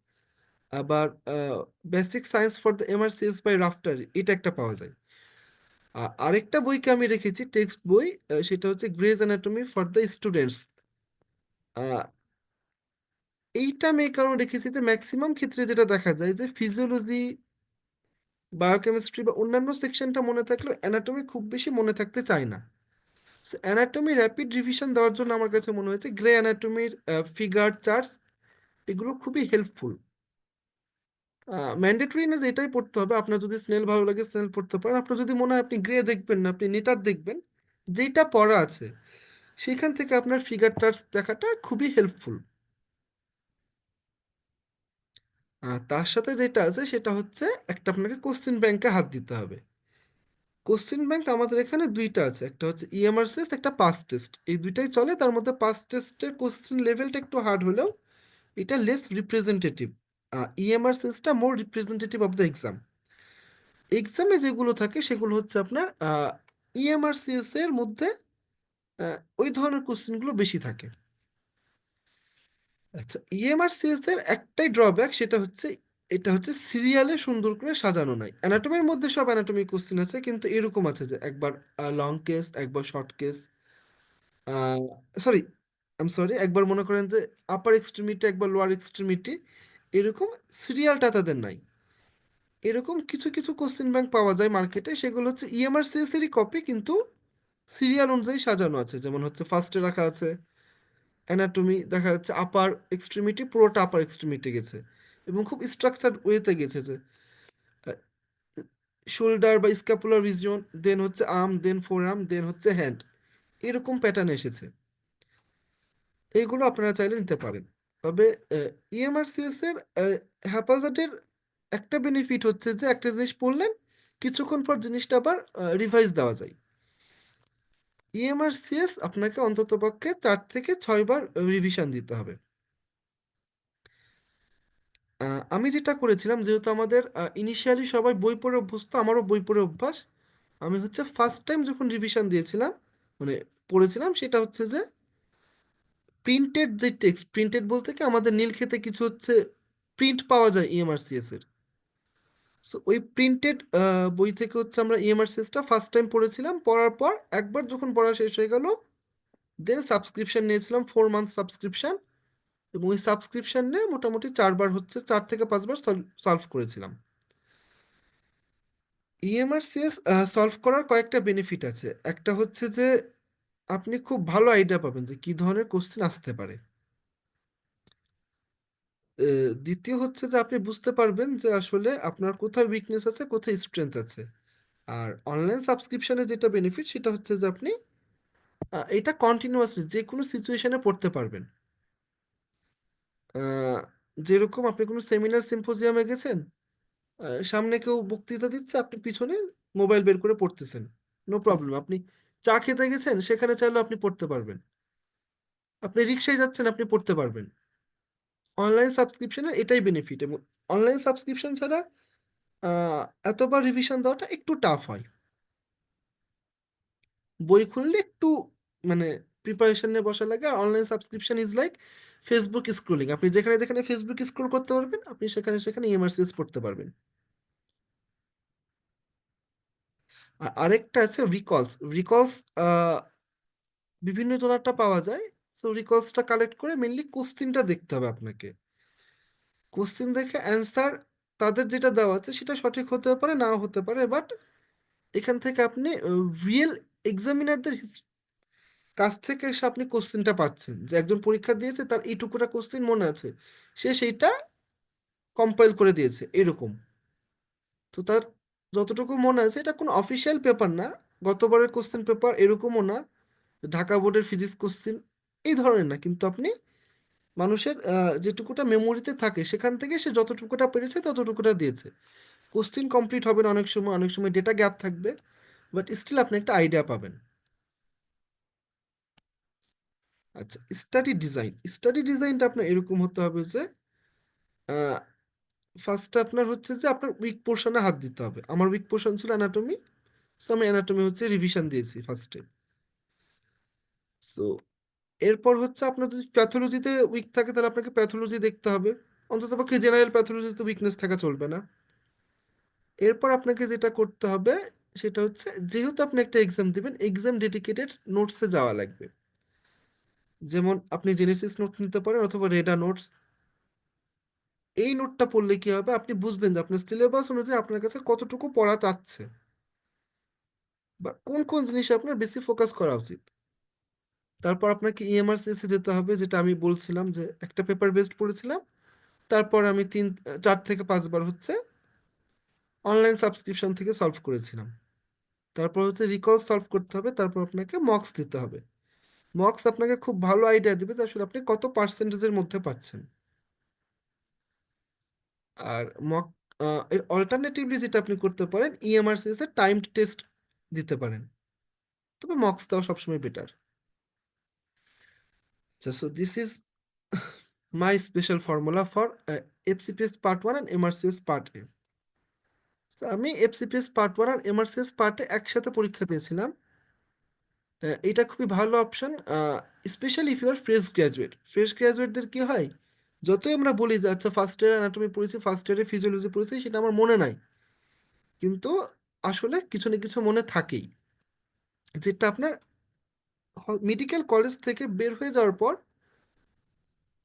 আবার basic science for the MRCS by Rafter, এটা একটা পাওয়া যায়। আরেকটা বইকে আমি রেখেছি টেক্সট বই, সেটা হচ্ছে grace anatomy for the students. এইটা আমি এই কারণে রেখেছি যে ম্যাক্সিমাম ক্ষেত্রে যেটা দেখা যায় যে ফিজিওলজি, বায়োকেমিস্ট্রি বা অন্যান্য সেকশনটা মনে থাকলেও অ্যানাটমি খুব বেশি মনে থাকতে চায় না। সো অ্যানাটমি র্যাপিড রিভিশন দেওয়ার জন্য আমার কাছে মনে হয়েছে গ্রে অ্যানাটমির ফিগার চার্টস, এগুলো খুবই হেল্পফুল। ম্যান্ডেটরি না যে এটাই পড়তে হবে, আপনার যদি স্নেল ভালো লাগে স্নেল পড়তে পারেন, আপনার যদি মনে হয় আপনি গ্রে দেখবেন না, আপনি নেটার দেখবেন, যেটা পড়া আছে সেখান থেকে আপনার ফিগার চার্টস দেখাটা খুবই হেল্পফুল। তার সাথে যেটা আছে সেটা হচ্ছে একটা আপনাকে কোশ্চেন ব্যাংকে হাত দিতে হবে। কোশ্চেন ব্যাংক আমাদের এখানে দুইটা আছে, একটা হচ্ছে ইএমআরসিএস, একটা পাস টেস্ট, এই দুইটাই চলে। তার মধ্যে পাস টেস্টের কোশ্চেন লেভেলটা একটু হার্ড হলেও এটা লেস রিপ্রেজেন্টেটিভ। ইএমআরসিএসটা more representative of the exam. এক্সামে যেগুলো থাকে সেগুলো হচ্ছে আপনার ইএমআরসিএস এর মধ্যে ওই ধরনের কোশ্চেনগুলো বেশি থাকে। আচ্ছা, ইএমআরসিএস এর একটাই ড্রব্যাক, সেটা হচ্ছে এটা হচ্ছে সিরিয়ালে সুন্দর করে সাজানো নাই। অ্যানাটমির মধ্যে সব অ্যানাটমি কোশ্চেন আছে, কিন্তু এরকম আছে যে একবার লং কেস, একবার শর্ট কেস, সরি সরি, একবার মনে করেন যে আপার এক্সট্রিমিটি, একবার লোয়ার এক্সট্রিমিটি, এরকম সিরিয়ালটা তাদের নাই। এরকম কিছু কিছু কোশ্চেন ব্যাংক পাওয়া যায় মার্কেটে, সেগুলো হচ্ছে ইএমআরসিএস এরই কপি, কিন্তু সিরিয়াল অনুযায়ী সাজানো আছে। যেমন হচ্ছে ফার্স্টে রাখা আছে অ্যানাটমি, দেখা যাচ্ছে আপার এক্সট্রিমিটি, পুরোটা আপার এক্সট্রিমিটি গেছে এবং খুব স্ট্রাকচার্ড ওয়েতে গেছে, যে শোল্ডার বা স্ক্যাপুলার রিজিয়ন, দেন হচ্ছে আর্ম, দেন ফোর আর্ম, দেন হচ্ছে হ্যান্ড, এরকম প্যাটার্ন এসেছে। এইগুলো আপনারা চাইলে নিতে পারেন। তবে ইএমআরসিএস এর হ্যাপাজার্ডের একটা বেনিফিট হচ্ছে যে একটা জিনিস পড়লেন, কিছুক্ষণ পর জিনিসটা আবার রিভাইজ দেওয়া যায়। ইএমআরসিএস আপনাকে অন্ততপক্ষে 4 থেকে 6 বার রিভিশন দিতে হবে। আমি যেটা করেছিলাম, যেহেতু আমাদের ইনিশিয়ালি সবাই বই পড়ে অভ্যস্ত, আমারও বই পড়ে অভ্যাস, আমি হচ্ছে ফার্স্ট টাইম যখন রিভিশন দিয়েছিলাম, মানে পড়েছিলাম, সেটা হচ্ছে যে প্রিন্টেড যে টেক্সট, প্রিন্টেড বলতে কি আমাদের নীলক্ষেতে কিছু হচ্ছে প্রিন্ট পাওয়া যায় ইএমআরসিএস এর। সো ওই প্রিন্টেড বই থেকে হচ্ছে আমরা ইএমআরসিএসটা ফার্স্ট টাইম পড়েছিলাম। পড়ার পর একবার যখন পড়া শেষ হয়ে গেল, দেন সাবস্ক্রিপশন নিয়েছিলাম, 4 মান্থ সাবস্ক্রিপশন, এবং ওই সাবস্ক্রিপশন নিয়ে মোটামুটি 4 বার হচ্ছে 4 থেকে 5 বার সলভ করেছিলাম। ইএমআরসিএস সলভ করার কয়েকটা বেনিফিট আছে। একটা হচ্ছে যে আপনি খুব ভালো আইডিয়া পাবেন যে কি ধরনের কোশ্চেন আসতে পারে। দ্বিতীয় হচ্ছে যে আপনি বুঝতে পারবেন যে আসলে আপনার কোথায় উইকনেস আছে, কোথায় স্ট্রেংথ আছে। আর অনলাইন সাবস্ক্রিপশনে যেটা বেনিফিট সেটা হচ্ছে যে আপনি এটা কন্টিনিউয়াসলি যে কোনো সিচুয়েশনে পড়তে পারবেন। আহ, যেরকম আপনি কোনো সেমিনার সিম্পোজিয়ামে গেছেন, সামনে কেউ বক্তৃতা দিচ্ছে, আপনি পিছনে মোবাইল বের করে পড়তেছেন, নো প্রবলেম। আপনি চা খেতে গেছেন, সেখানে চাইলেও আপনি পড়তে পারবেন। আপনি রিক্সায় যাচ্ছেন, আপনি পড়তে পারবেন। অনলাইন সাবস্ক্রিপশনে এটাই বেনিফিট, এবং অনলাইন সাবস্ক্রিপশন ছাড়া আহ, এতবার রিভিশন দেওয়াটা একটু টাফ হয়। বই খুললে একটু মানে প্রিপারেশন নিয়ে বসা লাগে। আর online subscription is like Facebook scrolling, আপনি যেখানে যেখানে ফেসবুক স্ক্রোল করতে পারবেন, আপনি সেখানে সেখানে ইএমআরসিএস পড়তে পারবেন। আর আরেকটা আছে রিকলস। রিকলস বিভিন্ন জনারটা পাওয়া যায়। সো রিকলসটা কালেক্ট করে মেনলি কোশ্চিনটা দেখতে হবে আপনাকে। কোশ্চিন দেখে অ্যান্সার তাদের যেটা দেওয়া আছে সেটা সঠিক হতে পারে, নাও হতে পারে, বাট এখান থেকে আপনি রিয়েল এক্সামিনারদের কাছ থেকে এসে আপনি কোশ্চেনটা পাচ্ছেন, যে একজন পরীক্ষা দিয়েছে, তার এইটুকুটা কোশ্চেন মনে আছে, সে সেইটা কম্পাইল করে দিয়েছে এরকম। তো তার যতটুকু মনে আছে, এটা কোনো অফিসিয়াল পেপার না, গতবারের কোশ্চেন পেপার এরকমও না, ঢাকা বোর্ডের ফিজিক্স কোশ্চেন এই ধরনের না, কিন্তু আপনি মানুষের যেটুকুটা মেমোরিতে থাকে সেখান থেকে সে যতটুকুটা পেরেছে ততটুকুটা দিয়েছে। কোশ্চেন কমপ্লিট হবে না অনেক সময়, অনেক সময় ডেটা গ্যাপ থাকবে, বাট স্টিল আপনি একটা আইডিয়া পাবেন। আচ্ছা, স্টাডি ডিজাইনটা আপনার এরকম হতে হবে যে ফার্স্টে আপনার হচ্ছে যে আপনার উইক পোর্শনে হাত দিতে হবে। আমার উইক পোর্শন ছিল অ্যানাটমি, সো আমি অ্যানাটমি হচ্ছে রিভিশন দিয়েছি ফার্স্টে। সো এরপর হচ্ছে আপনার যদি প্যাথোলজিতে উইক থাকে, তাহলে আপনাকে প্যাথোলজি দেখতে হবে। অন্ততপক্ষে জেনারেল প্যাথোলজিতে উইকনেস থাকা চলবে না। এরপর আপনাকে যেটা করতে হবে সেটা হচ্ছে, যেহেতু আপনি একটা এক্সাম দিবেন, এক্সাম ডেডিকেটেড নোটসে যাওয়া লাগবে। যেমন আপনি জেনেসিস নোট নিতে পারেন অথবা রেডা নোটস। এই নোটটা পড়লে কি হবে, আপনি বুঝবেন যে আপনার সিলেবাস অনুযায়ী আপনার কাছে কতটুকু পড়া চাচ্ছে, বা কোন কোন জিনিসে আপনার বেশি ফোকাস করা উচিত। তারপর আপনাকে ইএমআরসিএস এ যেতে হবে, যেটা আমি বলছিলাম যে একটা পেপার বেসড পড়েছিলাম। তারপর আমি 4 থেকে 5 বার হচ্ছে অনলাইন সাবস্ক্রিপশন থেকে সলভ করেছিলাম। তারপর হচ্ছে রিকল সলভ করতে হবে, তারপর আপনাকে মক্স দিতে হবে। মক্স আপনাকে খুব ভালো আইডিয়া দিবে যে আসলে আপনি কত পার্সেন্টেজের মধ্যে পাচ্ছেন। আর মক এর অল্টারনেটিভলি যেটা আপনি করতে পারেন, ইএমআরসিএস এর টাইমড টেস্ট দিতে পারেন, তবে মক্স দেওয়া সবসময় better. So this is my special formula for FCPS part one and MRCS part A. আমি এফসিপিএস পার্ট ওয়ান আর এমআরসিএস পার্টে একসাথে পরীক্ষা দিয়েছিলাম। এটা খুবই ভালো option, specially if you are fresh graduate. Fresh গ্র্যাজুয়েটদের কি হয়, যতই আমরা বলি যে আচ্ছা ফার্স্ট ইয়ার অ্যানাটমি পড়েছি, ফার্স্ট ইয়ারে ফিজিওলজি পড়েছি, সেটা আমার মনে নাই, কিন্তু আসলে কিছু না কিছু মনে থাকেই, যেটা আপনার মেডিকেল কলেজ থেকে বের হয়ে যাওয়ার পর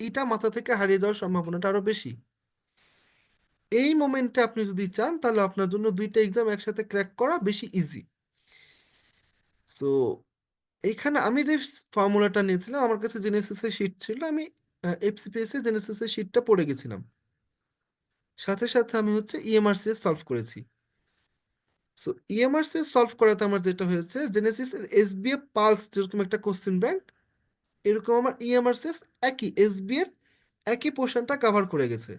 এটা মাথা থেকে হারিয়ে যাওয়ার সম্ভাবনাটা আরো বেশি। এই মোমেন্টে আপনি যদি চান তাহলে আপনার জন্য দুইটা এক্সাম একসাথে ক্র্যাক করা বেশি ইজি। সো এইখানে আমি যে ফর্মুলাটা নিয়েছিলাম, আমার কাছে জেনেসিসের শিট ছিল, আমি এফসিপিএস এর জেনেসিসের শিটটা পড়ে গেছিলাম, সাথে সাথে আমি হচ্ছে ইএমআরসিএস সলভ করেছি। সো ইএমআরসিএস সলভ করাতে আমার যেটা হয়েছে, জেনেসিস এর এসবিএফ পালস যেরকম একটা কোশ্চেন ব্যাংক, এরকম আমার ইএমআরসিএস একই এসবি এর একই পোর্শনটা কভার করে গেছে।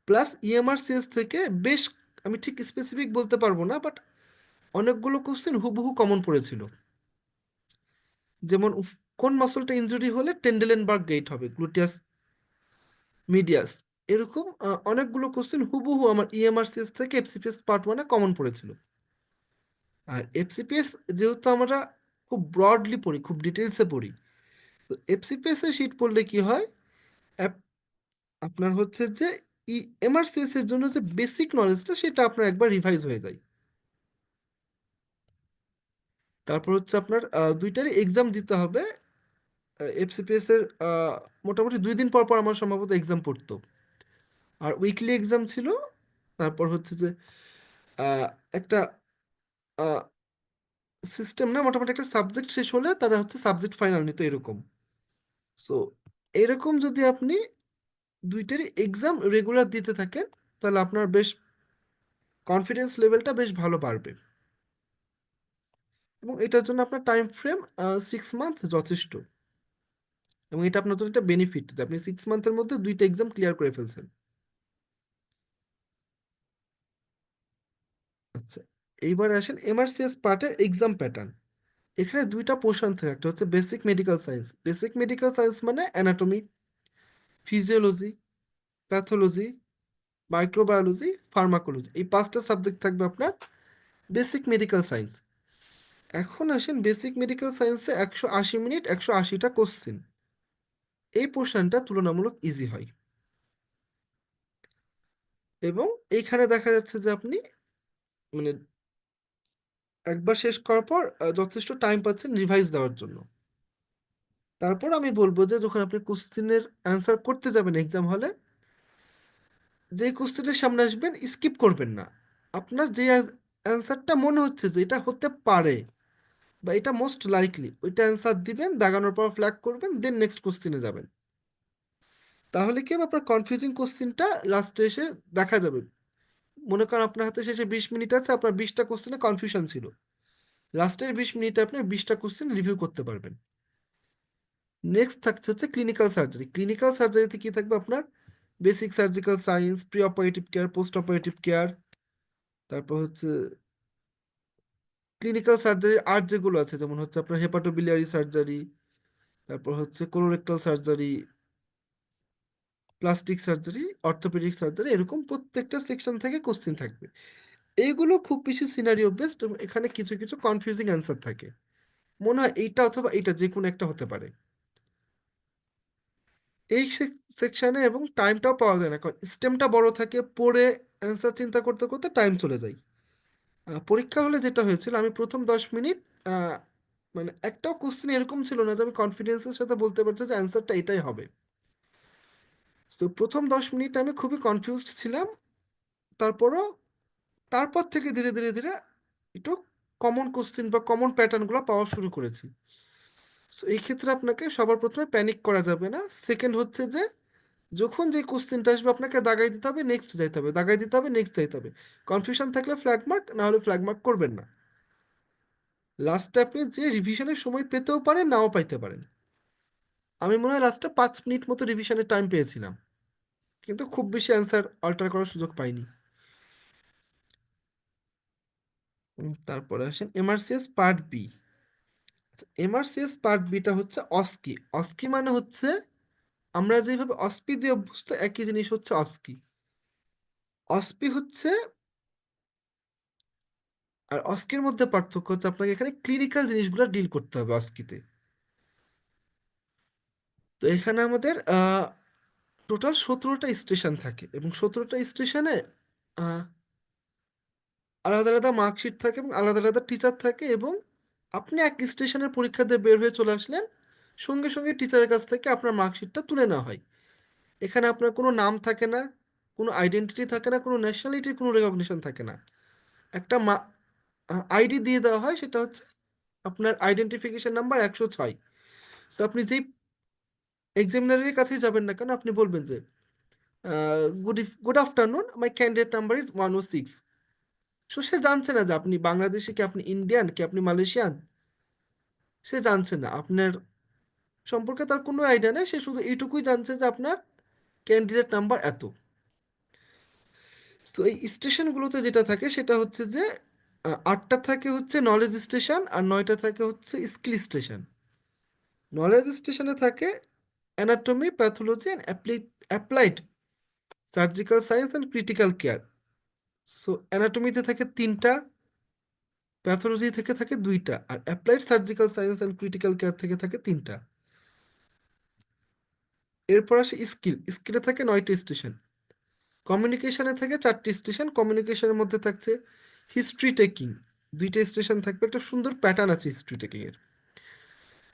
প্লাস ইএমআরসিএস থেকে বেশ, আমি ঠিক স্পেসিফিক বলতে পারবো না, বাট অনেকগুলো কোশ্চেন হুবহু কমন পড়েছিল। যেমন কোন মাসলটা ইনজুরি হলে টেন্ডেলেনবার্গ গেইট হবে, গ্লুটিয়াস মিডিয়াস, এরকম অনেকগুলো কোশ্চেন হুবহু আমার ইএমআরসিএস থেকে এফসিপিএস পার্ট ওয়ানে কমন পড়েছিল। আর এফসিপিএস যেহেতু আমরা খুব ব্রডলি পড়ি, খুব ডিটেলসে পড়ি, তো এফসিপিএস এর শিট পড়লে কি হয়, আপনার হচ্ছে যে এমআরসিএস এর জন্য যে বেসিক নলেজটা সেটা আপনার একবার রিভাইজ হয়ে যায়। তারপর হচ্ছে আপনার দুইটারই এক্সাম দিতে হবে। এফসিপিএস এর মোটামুটি 2 দিন পর পর আমার সম্ভবত এক্সাম পড়তো, আর উইকলি এক্সাম ছিল। তারপর হচ্ছে যে আহ, একটা সিস্টেম না, মোটামুটি একটা সাবজেক্ট শেষ হলে তারা হচ্ছে সাবজেক্ট ফাইনাল নিত এরকম। সো এরকম যদি আপনি দুইটারই এক্সাম রেগুলার দিতে থাকেন, তাহলে আপনার বেশ কনফিডেন্স লেভেলটা বেশ ভালো বাড়বে। এবং এটার জন্য আপনার টাইম ফ্রেম 6 মান্থ যথেষ্ট। এবং এটা আপনার জন্য একটা বেনিফিট যে আপনি 6 মান্থের মধ্যে দুইটা এক্সাম ক্লিয়ার করে ফেলছেন। আচ্ছা, এইবার আসেন এমআরসিএস পার্টের এক্সাম প্যাটার্ন। এখানে দুইটা পোর্শন থাকে, একটা হচ্ছে basic medical science. Basic medical science মানে anatomy, physiology, pathology, microbiology, pharmacology, এই 5টা সাবজেক্ট থাকবে আপনার বেসিক মেডিকেল সায়েন্স। এখন আসেন বেসিক মেডিকেল সায়েন্সে 180 মিনিট 180টা কোশ্চেন, এই পোর্শনটা তুলনামূলক ইজি হয়। এবং এইখানে দেখা যাচ্ছে যে আপনি মানে একবার শেষ করার পর যথেষ্ট টাইম পাচ্ছেন রিভাইজ দেওয়ার জন্য। তারপর আমি বলবো যে যখন আপনি কোশ্চেনের অ্যান্সার করতে যাবেন এক্সাম হলে, যে কোশ্চেনের সামনে আসবেন স্কিপ করবেন না। আপনার যে অ্যান্সারটা মনে হচ্ছে যে এটা হতে পারে বা এটা মোস্ট লাইকলি, ওইটা অ্যান্সার দিবেন, দাগানোর পর ফ্ল্যাগ করবেন, দেন নেক্সট কোশ্চেনে যাবেন। তাহলে কি হবে, আপনার কনফিউজিং কোশ্চেনটা লাস্টে এসে দেখা যাবে। মনে করেন আপনার হাতে শেষে 20 মিনিট আছে, আপনার 20টা কোশ্চেনে কনফিউশন ছিল, লাস্টের 20 মিনিটে আপনি 20টা কোশ্চেন রিভিউ করতে পারবেন। নেক্সট থাকছে হচ্ছে ক্লিনিক্যাল সার্জারি। ক্লিনিক্যাল সার্জারিতে কি থাকবে আপনার, basic surgical science, pre operative care, post operative care, তারপর হচ্ছে ক্লিনিক্যাল সার্জারি আর যেগুলো আছে, যেমন হচ্ছে আপনার হেপাটোবিলিয়ারি সার্জারি, তারপর হচ্ছে colorectal surgery, plastic surgery, orthopaedic surgery, এরকম প্রত্যেকটা সেকশন থেকে কোশ্চেন থাকবে। এইগুলো খুব বেশি সিনারিও বেসড, এখানে কিছু কিছু কনফিউজিং অ্যান্সার থাকে, মনে হয় এইটা অথবা এইটা যে কোনো একটা হতে পারে। এই সেকশনে এবং টাইমটাও পাওয়া যায় না, কারণ স্টেমটা বড় থাকে, পড়ে অ্যান্সার চিন্তা করতে করতে টাইম চলে যায়। পরীক্ষা হলে যেটা হয়েছিল, আমি প্রথম 10 মিনিট আহ, মানে একটাও কোশ্চেন এরকম ছিল না যে আমি কনফিডেন্সের সাথে বলতে পারছি যে অ্যান্সারটা এটাই হবে। তো প্রথম 10 মিনিট আমি খুবই কনফিউজড ছিলাম। তারপরও তারপর থেকে ধীরে ধীরে ধীরে একটু কমন কোশ্চেন বা কমন প্যাটার্নগুলো পাওয়া শুরু করেছি। তো এই ক্ষেত্রে আপনাকে সবার প্রথমে প্যানিক করা যাবে না। সেকেন্ড হচ্ছে যে যখন যে কোশ্চেনটা আসবে আপনাকে দাগাই দিতে হবে, নেক্সট যাইতে হবে, দাগাই দিতে হবে, নেক্সট যাইতে হবে। কনফিউশন থাকলে ফ্ল্যাগ মার্ক, না হলে ফ্ল্যাগ মার্ক করবেন না। লাস্টে আপনি যে রিভিশনের সময় পেতেও পারেন, নাও পাইতে পারেন। আমি মনে হয় লাস্টে 5 মিনিট মতো রিভিশনের টাইম পেয়েছিলাম, কিন্তু খুব বেশি অ্যান্সার অল্টার করার সুযোগ পাইনি। তারপরে আসেন MRCS part B. MRCS part বিটা হচ্ছে অস্কি। অস্কি মানে হচ্ছে আমরা যেভাবে অস্পি দিয়ে অভ্যস্ত, একই জিনিস হচ্ছে অস্কি। অস্পি হচ্ছে, আর অস্কির মধ্যে পার্থক্য হচ্ছে আপনাকে এখানে ক্লিনিক্যাল জিনিসগুলো ডিল করতে হবে অস্কিতে। তো এখানে আমাদের টোটাল 17টা স্টেশন থাকে, এবং 17টা স্টেশনে আলাদা আলাদা মার্কশিট থাকে এবং আলাদা আলাদা টিচার থাকে, এবং আপনি এক স্টেশনের পরীক্ষা দিয়ে বের হয়ে চলে আসলেন, সঙ্গে সঙ্গে টিচারের কাছ থেকে আপনার মার্কশিটটা তুলে নেওয়া হয়। এখানে আপনার কোনো নাম থাকে না, কোনো আইডেন্টিটি থাকে না, কোনো ন্যাশনালিটির কোনো রেকগনিশন থাকে না। একটা আইডি দিয়ে দেওয়া হয়, সেটা হচ্ছে আপনার আইডেন্টিফিকেশন নাম্বার 106। সো আপনি যেই এক্সামিনারের কাছেই যাবেন না কেন, আপনি বলবেন যে good afternoon, my candidate number is 106। So সে জানছে না যে আপনি বাংলাদেশি, কি আপনি ইন্ডিয়ান, কি আপনি মালয়েশিয়ান, সে জানছে না। আপনার সম্পর্কে তার কোনো আইডিয়া নেই, সে শুধু এইটুকুই জানছে যে আপনার ক্যান্ডিডেট নাম্বার এত। তো এই স্টেশনগুলোতে যেটা থাকে সেটা হচ্ছে যে 8টা থাকে হচ্ছে নলেজ স্টেশন, আর 9টা থাকে হচ্ছে স্কিল স্টেশন। নলেজ স্টেশনে থাকে anatomy, pathology and applied surgical science and critical care. So অ্যানাটমিতে থাকে 3টা, প্যাথোলজি থেকে থাকে 2টা, আর applied surgical science and critical care থেকে থাকে 3টা। এরপর আসে স্কিল। স্কিলে থাকে 9টা স্টেশন। কমিউনিকেশনে থাকে 4টি স্টেশন। কমিউনিকেশনের মধ্যে থাকছে হিস্ট্রি টেকিং, 2টা স্টেশন থাকবে, একটা সুন্দর প্যাটার্ন আছে হিস্ট্রি টেকিং এর।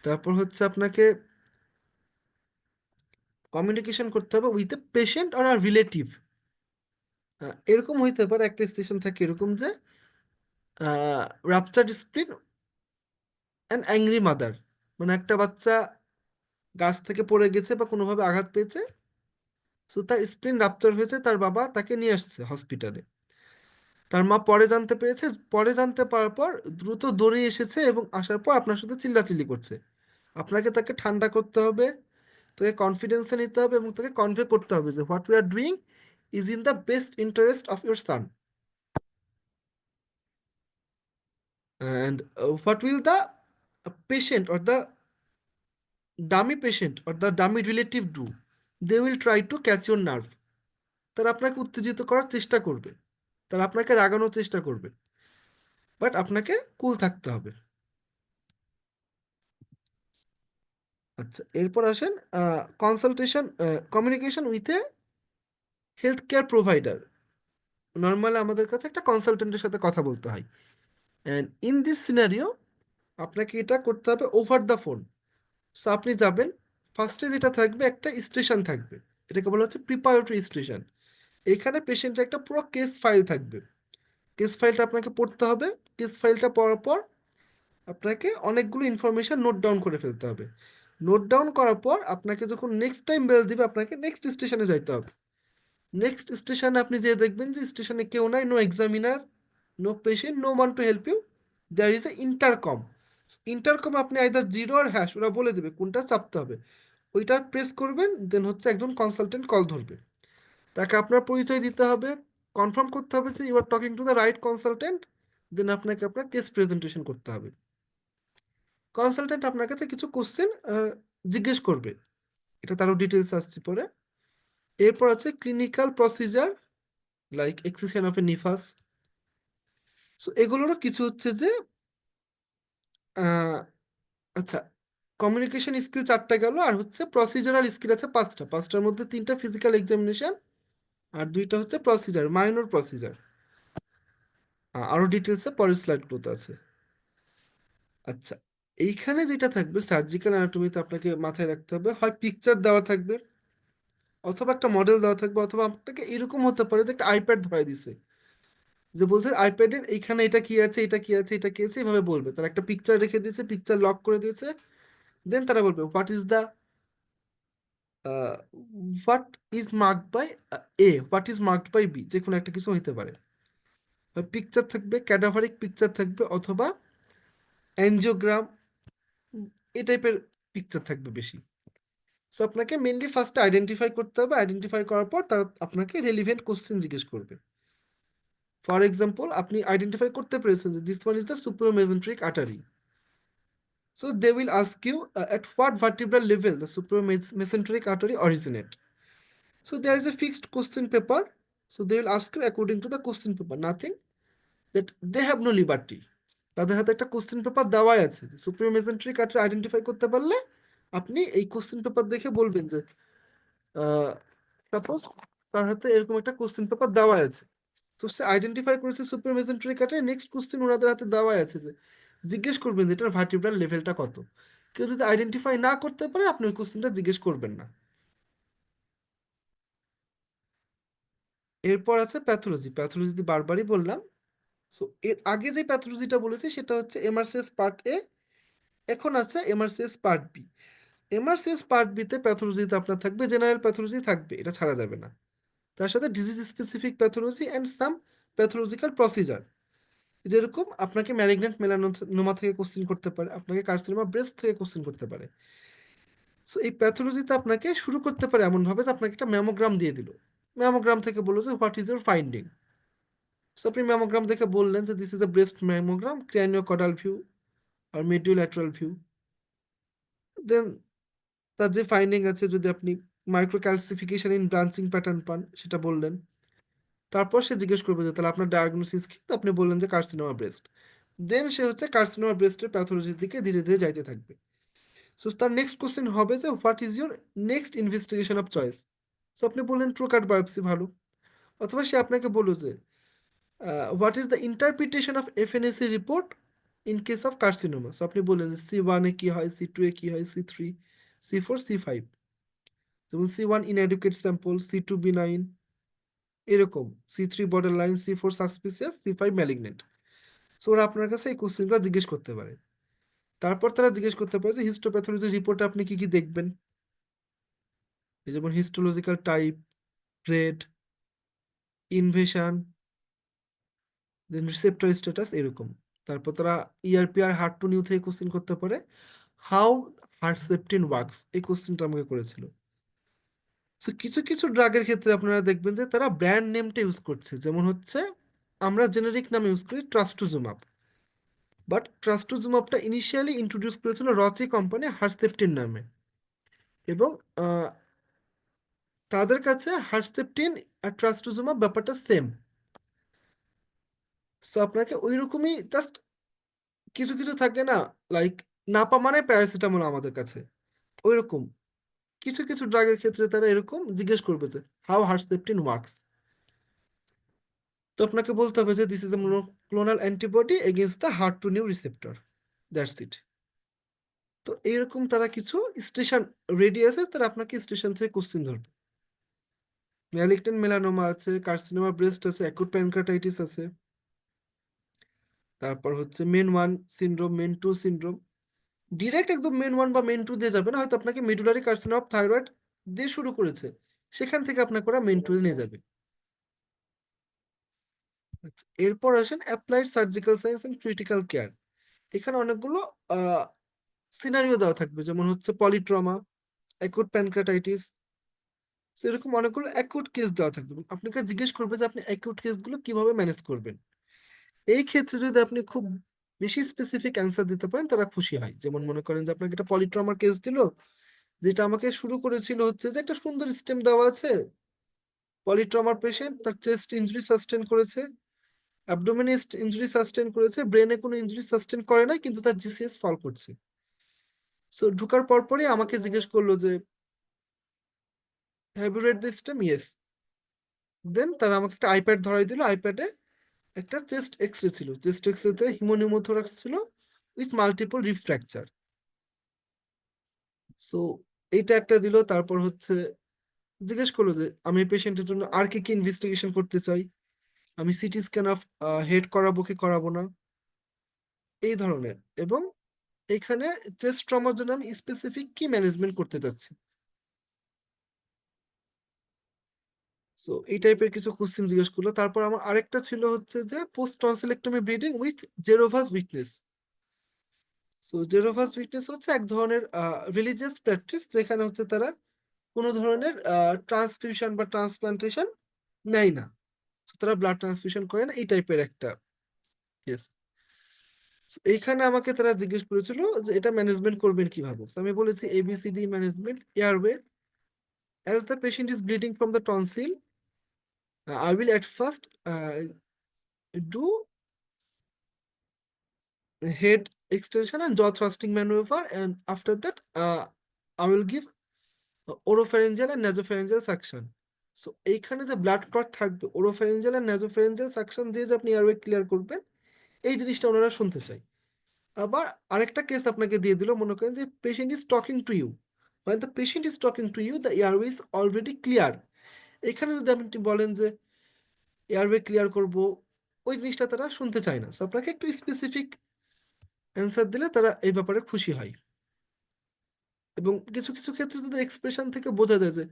তারপর হচ্ছে আপনাকে কমিউনিকেশন করতে হবে উইথ এ পেশেন্ট আর আর রিলেটিভ। এরকম হইতে পারে, একটা স্টেশন থাকে এরকম যে rupture spleen and angry mother, মানে একটা বাচ্চা গাছ থেকে পড়ে গেছে বা কোনোভাবে আঘাত পেয়েছে, সো তার স্প্লিন রাপচার হয়েছে, তার বাবা তাকে নিয়ে আসছে হসপিটালে। তার মা পরে জানতে পেরেছে, পরে জানতে পারার পর দ্রুত দৌড়ে এসেছে এবং আসার পর আপনার সাথে চিল্লাচিল্লি করছে। আপনাকে তাকে ঠান্ডা করতে হবে, তাকে কনফিডেন্সে নিতে হবে, এবং তাকে কনভে করতে হবে যে what we are doing is in the best interest of your San, and what will the patient or the dummy patient or the dummy relative do, they will try to catch your nerve. তারা আপনাকে উত্তেজিত করার চেষ্টা করবে, তারা আপনাকে রাগানোর চেষ্টা করবে, বাট আপনাকে কুল থাকতে হবে। আচ্ছা, এরপর আসেন consultation, communication with a health care provider. Normally আমাদের কাছে একটা কনসালটেন্টের সাথে কথা বলতে হয়, অ্যান্ড ইন দিস সিনারিও আপনাকে এটা করতে হবে ওভার দ্য ফোন। সো আপনি যাবেন, ফার্স্টে যেটা থাকবে একটা স্টেশন থাকবে, এটাকে বলা হচ্ছে প্রিপারেটরি স্টেশন। এখানে পেশেন্টের একটা পুরো কেস ফাইল থাকবে। কেস ফাইলটা আপনাকে পড়তে হবে। কেস ফাইলটা পড়ার পর আপনাকে অনেকগুলো ইনফরমেশন নোট ডাউন করে ফেলতে হবে। নোট ডাউন করার পর আপনাকে যখন নেক্সট টাইম বেল দিবে, আপনাকে নেক্সট স্টেশনে যাইতে হবে। নেক্সট স্টেশনে আপনি যেয়ে দেখবেন যে স্টেশনে কেউ নাই, no examiner, no patient, no one to help you. There is a intercom. Intercom আপনি আইদার জিরো আর হ্যাশ, ওরা বলে দেবে কোনটা চাপতে হবে। ওইটা প্রেস করবেন, দেন হচ্ছে একজন কনসালটেন্ট কল ধরবে। তাকে আপনার পরিচয় দিতে হবে, কনফার্ম করতে হবে যে you are talking to the right consultant, then আপনাকে আপনার কেস প্রেজেন্টেশন করতে হবে। কনসালটেন্ট আপনার কাছে কিছু কোশ্চেন জিজ্ঞেস করবে, এটা তারও ডিটেলস আসছে পরে। এরপর আছে clinical procedure like excision of a nevus. So এগুলোরও কিছু হচ্ছে যে আহ, আচ্ছা, কমিউনিকেশন স্কিল 4টা গেল, আর হচ্ছে প্রসিজারাল স্কিল আছে 5টা। 5টার মধ্যে 3টা ফিজিক্যাল এক্সামিনেশন, আর 2টা হচ্ছে প্রসিজার, মাইনর প্রসিজার। আরো ডিটেলসে পরের স্লাইডগুলোতে আছে। আচ্ছা, এইখানে যেটা থাকবে সার্জিক্যাল অ্যানাটমিতে আপনাকে মাথায় রাখতে হবে, হয় পিকচার দেওয়া থাকবে, অথবা একটা মডেল দেওয়া থাকবে, অথবা আপনাকে এরকম হতে পারে যে একটা আইপ্যাড ধরাই দিছে, যে বলছে আইপ্যাডের এইখানে এটা কি আছে, এটা কি আছে, এটা কি আছে, এইভাবে বলবে। তারা একটা পিকচার রেখে দিয়েছে, পিকচার লক করে দিয়েছে, দেন তারা বলবে what is marked by what is marked by B, যে কোনো একটা কিছু হইতে পারে। পিকচার থাকবে, ক্যাডাভারিক পিকচার থাকবে, অথবা অ্যানজিওগ্রাম, এই টাইপের পিকচার থাকবে বেশি। সো আপনাকে মেনলি ফার্স্টে আইডেন্টিফাই করতে হবে, আইডেন্টিফাই করার পর তারা আপনাকে রেলিভেন্ট কোশ্চেন জিজ্ঞেস করবে। ফর এক্সাম্পল, আপনি আইডেন্টিফাই করতে পেরেছেন যে this one is the supramesenteric artery. So they will ask you at what vertebral level the supramesenteric artery originate. So there is a fixed question paper. So they will ask you according to the question paper. Nothing that they have no liberty. তাদের হাতে একটা question paper দেওয়াই আছে, সুপ্রিমেসেন্ট্রিক artery identify করতে পারলে আপনি এই question paper দেখে বলবেন যে সাপোজ তার হাতে এরকম একটা কোশ্চেন পেপার দেওয়া আছে, তো সে আইডেন্টিফাই করেছে সুপ্রিমেসেন্ট্রিক আর্টারি, নেক্সট কোশ্চেন ওনাদের হাতে দেওয়াই আছে যে জিজ্ঞেস করবেন যে এটার ভার্টিব্রাল লেভেলটা কত। কেউ যদি আইডেন্টিফাই না করতে পারে আপনি ওই কোশ্চেনটা জিজ্ঞেস করবেন না। এরপর আছে প্যাথোলজি। প্যাথোলজি বারবারই বললাম। সো এর আগে যে প্যাথোলজিটা বলেছি সেটা হচ্ছে এমআরসিএস পার্ট এ, এখন আছে MRCS part B. MRCS part বিতে প্যাথোলজিতে আপনার থাকবে জেনারেল প্যাথোলজি থাকবে, এটা ছাড়া যাবে না। তার সাথে disease specific pathology and some pathological procedure. যেরকম আপনাকে ম্যালিগন্যান্ট মেলানোমা থেকে কোশ্চেন করতে পারে, আপনাকে কার্সিনোমা ব্রেস্ট থেকে কোশ্চেন করতে পারে। সো এই প্যাথোলজিতে আপনাকে শুরু করতে পারে এমনভাবে যে আপনাকে একটা ম্যামোগ্রাম দিয়ে দিল, ম্যামোগ্রাম থেকে বললো যে what is your finding. So আপনি ম্যামোগ্রাম দেখে বললেন যে this is the breast mammogram, cranio caudal view আর মিডিও ল্যাটারাল ভিউ। দেন তার যে ফাইন্ডিং আছে, যদি আপনি micro calcification in branching pattern পান সেটা বললেন। তারপর সে জিজ্ঞেস করবে যে তাহলে আপনার ডায়াগনোসিস কি, তো আপনি বললেন যে কার্সিনোমা ব্রেস্ট। দেন সে হচ্ছে কার্সিনোমা ব্রেস্টের প্যাথোলজির দিকে ধীরে ধীরে যাইতে থাকবে। সো তার নেক্সট কোশ্চেন হবে যে what is your next investigation of choice. So আপনি বললেন ট্রুকাট বায়োপসি ভালো, অথবা সে আপনাকে বলল যে what is the interpretation of FNAC report in case of carcinoma. So আপনি বললেন যে C1 এ কি হয়, C2 এ কি হয়, C3, C4, C5। যেমন C1 ইনএডুকেট স্যাম্পল, C2 বিনাইন, এরকম C3 border line, C4 suspicious, C5 malignant. So ওরা আপনার কাছে এই কোশ্চেনগুলো জিজ্ঞেস করতে পারে। তারপর তারা জিজ্ঞেস করতে পারে যে হিস্টোপ্যাথোলজি রিপোর্টে আপনি কি কি দেখবেন, এই যেমন histological type, grade, invasion, then receptor status, এরকম। তারপর তারা ইআরপি আর হার্ট টু নিউ থেকে কোশ্চেন করতে পারে হাউ হার্টসেপ্টিন ওয়ার্কস, এই কোশ্চেনটা আমাকে করেছিল। সো কিছু কিছু ড্রাগের ক্ষেত্রে আপনারা দেখবেন যে তারা ব্র্যান্ড নেমটা ইউজ করছে, যেমন হচ্ছে আমরা জেনেরিক নাম ইউজ করি ট্রাস্টুজুমাব, বাট ট্রাস্টুজুমাবটা ইনিশিয়ালি ইন্ট্রোডিউস করেছিল রচি কোম্পানি হার্টসেপ্টিন নামে। এবং আহ, তাদের কাছে হার্টসেপ্টিন আর ট্রাস্টুজুমাব ব্যাপারটা সেম। সো আপনাকে ওই রকমই জাস্ট কিছু কিছু থাকে না, লাইক নাপা মানে প্যারাসিটামল আমাদের কাছে, ওইরকম কিছু কিছু ড্রাগের ক্ষেত্রে তারা এরকম জিজ্ঞেস করবে যে হাউ হার্টসেপ্টিন ওয়ার্কস। তো আপনাকে বলতে হবে যে this is a clonal antibody against the heart two new receptor, that's it. তো এইরকম তারা কিছু স্টেশন রেডি আছে, তারা আপনাকে স্টেশন থেকে কোশ্চেন ধরবে। ম্যালিগন্যান্ট মেলানোমা আছে, কার্সিনোমা ব্রেস্ট আছে, অ্যাকুট প্যানক্রাটাইটিস আছে, তারপর হচ্ছে MEN one syndrome, MEN two syndrome. Direct একদম মেন ওয়ান বা মেন টু দিয়ে যাবে না, হয়তো আপনাকে মেডুলারি কার্সিনোমা অফ থাইরয়েড দিয়ে শুরু করেছে, সেখান থেকে আপনাকে ওরা মেন টু নিয়ে যাবে। আচ্ছা, এরপর আসেন applied surgical science and critical care. এখানে অনেকগুলো সিনারিও দেওয়া থাকবে, যেমন হচ্ছে পলিট্রমা, অ্যাকুট প্যানক্রাটাইটিস, এরকম অনেকগুলো অ্যাকুট কেস দেওয়া থাকবে। আপনাকে জিজ্ঞেস করবে যে আপনি অ্যাকুট কেসগুলো কিভাবে ম্যানেজ করবেন। এই ক্ষেত্রে যদি আপনি খুব বেশি স্পেসিফিক অ্যান্সার দিতে পারেন তারা খুশি হয়। যেমন মনে করেন যে আপনাকে একটা পলিট্রমার কেস দিল, যেটা আমাকে শুরু করেছিল হচ্ছে যে একটা সুন্দর স্টেম দেওয়া আছে, পলিট্রমার পেশেন্ট, তার চেস্ট ইনজুরি সাস্টেন করেছে, অ্যাবডোমিনে ইনজুরি সাস্টেন করেছে, ব্রেনে কোনো ইনজুরি সাস্টেন করে নাই, কিন্তু তার জিসিএস ফল করছে। সো ঢুকার পরপরই আমাকে জিজ্ঞেস করলো যে have you read the stem, yes. Then তারা আমাকে একটা আইপ্যাড ধরাই দিল, আইপ্যাডে একটা চেস্ট এক্সরে ছিল, চেস্ট এক্সরেতে হিমোনিউমোথোরাক্স ছিল with multiple rib fracture. So এইটা একটা দিল। তারপর হচ্ছে জিজ্ঞেস করলো যে আমি পেশেন্টের জন্য আর কি কি ইনভেস্টিগেশন করতে চাই, আমি সিটি স্ক্যান অফ হেড করাবো কি করাবো না, এই ধরনের। এবং এখানে চেস্ট ট্রমার জন্য আমি স্পেসিফিক কি ম্যানেজমেন্ট করতে চাচ্ছি। সো এই টাইপের কিছু কোশ্চেন জিজ্ঞেস করলো। তারপর আমার আরেকটা ছিল হচ্ছে যে পোস্ট টনসিলেক্টমি ব্লিডিং উইথ জেরোভাস উইকনেস। সো জেরোভাস উইটনেস হচ্ছে এক ধরনের রিলিজিয়াস প্র্যাকটিস, যেখানে হচ্ছে তারা কোনো ধরনের ট্রান্সফিউশন বা ট্রান্সপ্লান্টেশন নেয় না। So, তারা ব্লাড ট্রান্সফিউশন করে না, এই টাইপের একটা কেস। এইখানে আমাকে তারা জিজ্ঞেস করেছিল যে এটা ম্যানেজমেন্ট করবেন কিভাবে। So, আমি বলেছি ABCD management, airway, as the patient is bleeding from the tonsil, I will at first do head extension and jaw thrusting maneuver, and after that I will give oropharyngeal and nasopharyngeal suction. So এইখানে যে blood clot থাকবে, oropharyngeal আর nasopharyngeal suction দিয়ে যে আপনি airway clear করবেন, এই জিনিসটা ওনারা শুনতে চাই। আবার আরেকটা কেস আপনাকে দিয়ে দিল, মনে করেন যে patient is talking to you, মানে the patient is talking to you, the airway is already clear. এখানে যদি আপনি বলেন যে এয়ারওয়ে ক্লিয়ার করব, ওই জিনিসটা তারা শুনতে চায় না। সো আপনাকে একটু স্পেসিফিক অ্যান্সার দিলে তারা এই ব্যাপারে খুশি হয়। এবং কিছু কিছু ক্ষেত্রে তাদের এক্সপ্রেশন থেকে বোঝা যায় যে